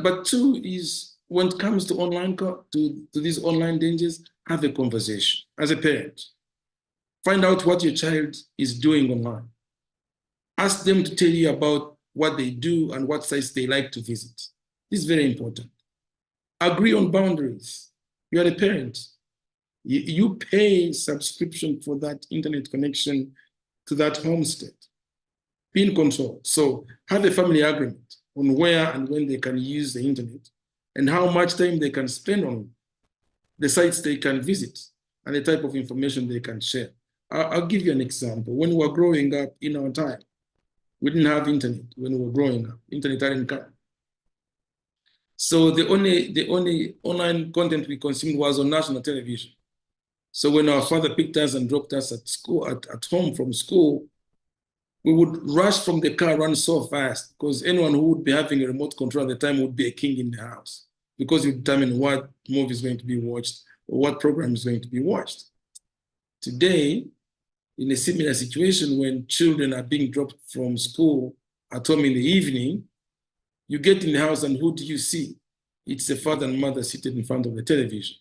But two is when it comes to online, to these online dangers, have a conversation as a parent. Find out what your child is doing online. Ask them to tell you about what they do and what sites they like to visit. This is very important. Agree on boundaries. You are a parent. You pay subscription for that internet connection to that homestead. Be in control. So have a family agreement on where and when they can use the internet and how much time they can spend on the sites they can visit and the type of information they can share. I'll give you an example. When we were growing up in our time, we didn't have internet when we were growing up. Internet hadn't come. So the only online content we consumed was on national television. So when our father picked us and dropped us at school, at home from school, we would rush from the car, run so fast, because anyone who would be having a remote control at the time would be a king in the house, because you determine what movie is going to be watched or what program is going to be watched. Today, in a similar situation, when children are being dropped from school at home in the evening, you get in the house and who do you see? It's the father and mother seated in front of the television,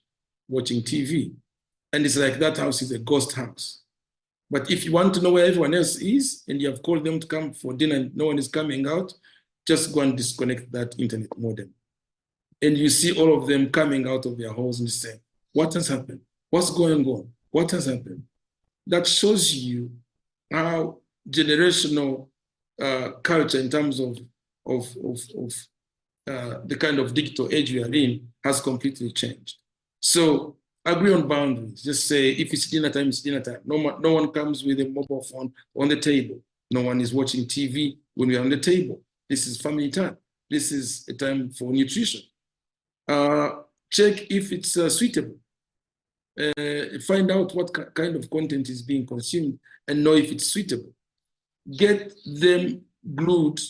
watching TV. And it's like that house is a ghost house. But if you want to know where everyone else is and you have called them to come for dinner and no one is coming out, just go and disconnect that internet modem. And you see all of them coming out of their holes and say, what has happened? What's going on? What has happened? That shows you how generational culture in terms of the kind of digital age we are in has completely changed. So agree on boundaries. Just say, if it's dinner time, it's dinner time. No one comes with a mobile phone on the table. No one is watching TV when we're on the table. This is family time. This is a time for nutrition. Check if it's suitable. Find out what kind of content is being consumed and know if it's suitable. Get them glued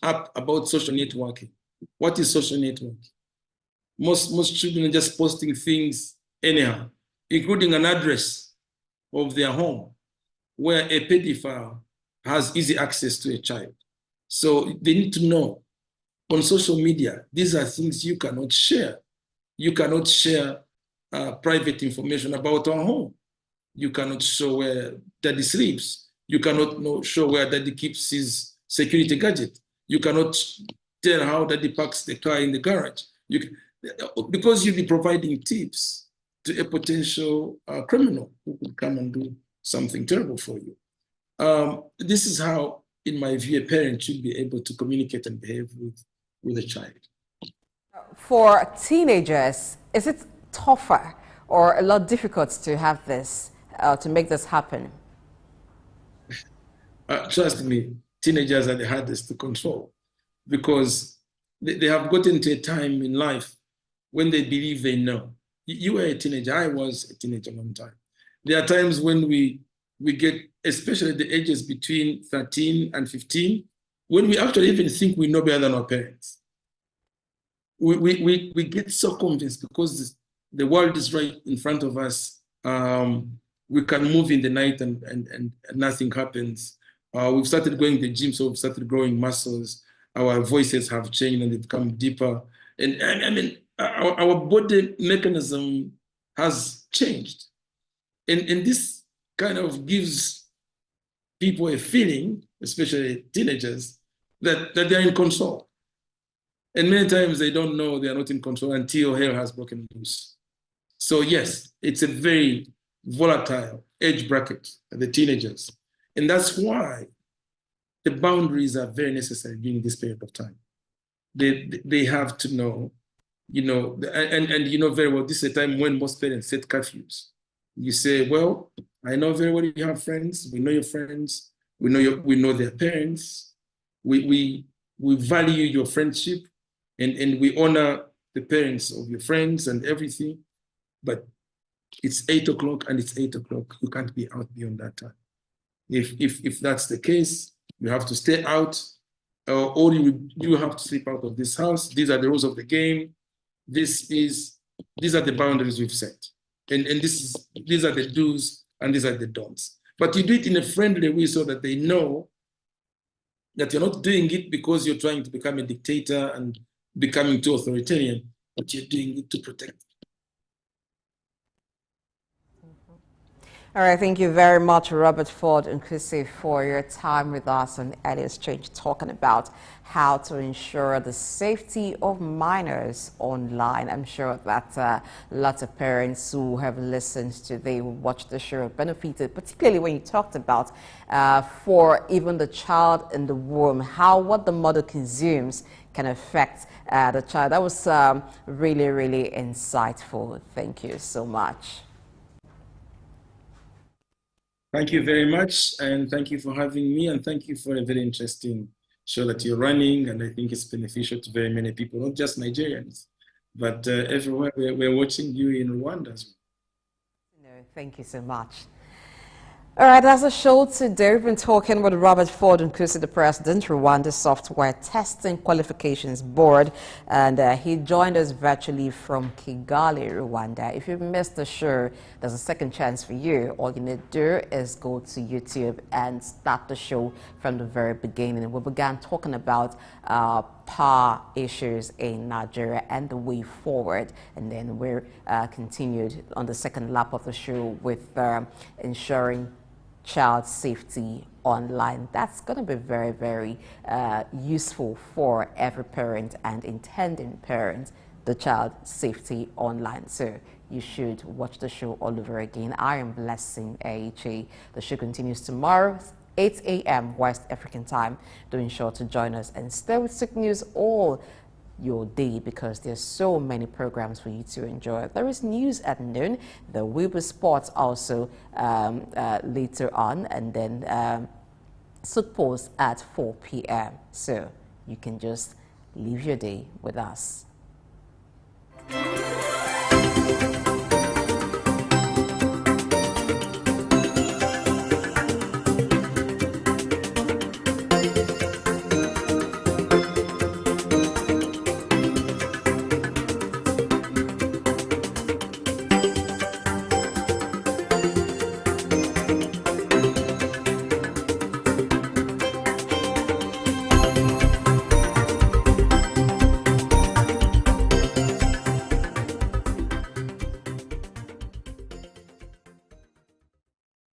up about social networking. What is social networking? Most children are just posting things anyhow. including an address of their home, where a pedophile has easy access to a child. So they need to know on social media, these are things you cannot share. You cannot share private information about our home. You cannot show where daddy sleeps. You cannot show where daddy keeps his security gadget. You cannot tell how daddy parks the car in the garage. Because you'll be providing tips to a potential criminal who could come and do something terrible for you. This is how, in my view, a parent should be able to communicate and behave with a child.
For teenagers, is it tougher or a lot difficult to have this, to make this happen?
Trust me, teenagers are the hardest to control because they have gotten to a time in life when they believe they know. You were a teenager, I was a teenager one time. There are times when we get, especially the ages between 13 and 15, when we actually even think we know better than our parents. We get so convinced because the world is right in front of us. We can move in the night and nothing happens. We've started going to the gym, so we've started growing muscles. Our voices have changed and they've become deeper. And I mean, our body mechanism has changed. And this kind of gives people a feeling, especially teenagers, that they're in control. And many times they don't know they are not in control until hell has broken loose. So yes, it's a very volatile age bracket, the teenagers. And that's why the boundaries are very necessary during this period of time. They have to know, and you know very well, this is a time when most parents set curfews. You say, well, I know very well you have friends, we know your friends, we know their parents, we value your friendship, and we honor the parents of your friends and everything, but it's 8 o'clock and it's 8 o'clock. You can't be out beyond that time. If that's the case, you have to stay out, or you have to sleep out of this house. These are the rules of the game. These are the boundaries we've set. And these are the do's and these are the don'ts. But you do it in a friendly way so that they know that you're not doing it because you're trying to become a dictator and becoming too authoritarian, but you're doing it to protect them.
All right, thank you very much, Robert Ford Nkusi, for your time with us on Early Exchange, talking about how to ensure the safety of minors online. I'm sure that lots of parents who have listened today will watch the show have benefited, particularly when you talked about for even the child in the womb, how what the mother consumes can affect the child. That was really, really insightful. Thank you so much.
Thank you very much, and thank you for having me, and thank you for a very interesting show that you're running, and I think it's beneficial to very many people, not just Nigerians, but everywhere. We're watching you in Rwanda as well.
No, thank you so much. All right, that's a show today. We've been talking with Robert Ford Nkusi, the president, Rwanda Software Testing Qualifications Board, and he joined us virtually from Kigali, Rwanda. If you missed the show, there's a second chance for you. All you need to do is go to YouTube and start the show from the very beginning. We began talking about power issues in Nigeria and the way forward, and then we're continued on the second lap of the show with ensuring child safety online. That's going to be very, very useful for every parent and intending parent, the child safety online. So you should watch the show all over again. I am Blessing AHA. The show continues tomorrow, 8 a.m. West African time. Do ensure to join us and stay with Souq News all your day, because there's so many programs for you to enjoy. There is news at noon, there will be sports also later on, and then Souq Post at 4 p.m. So you can just live your day with us.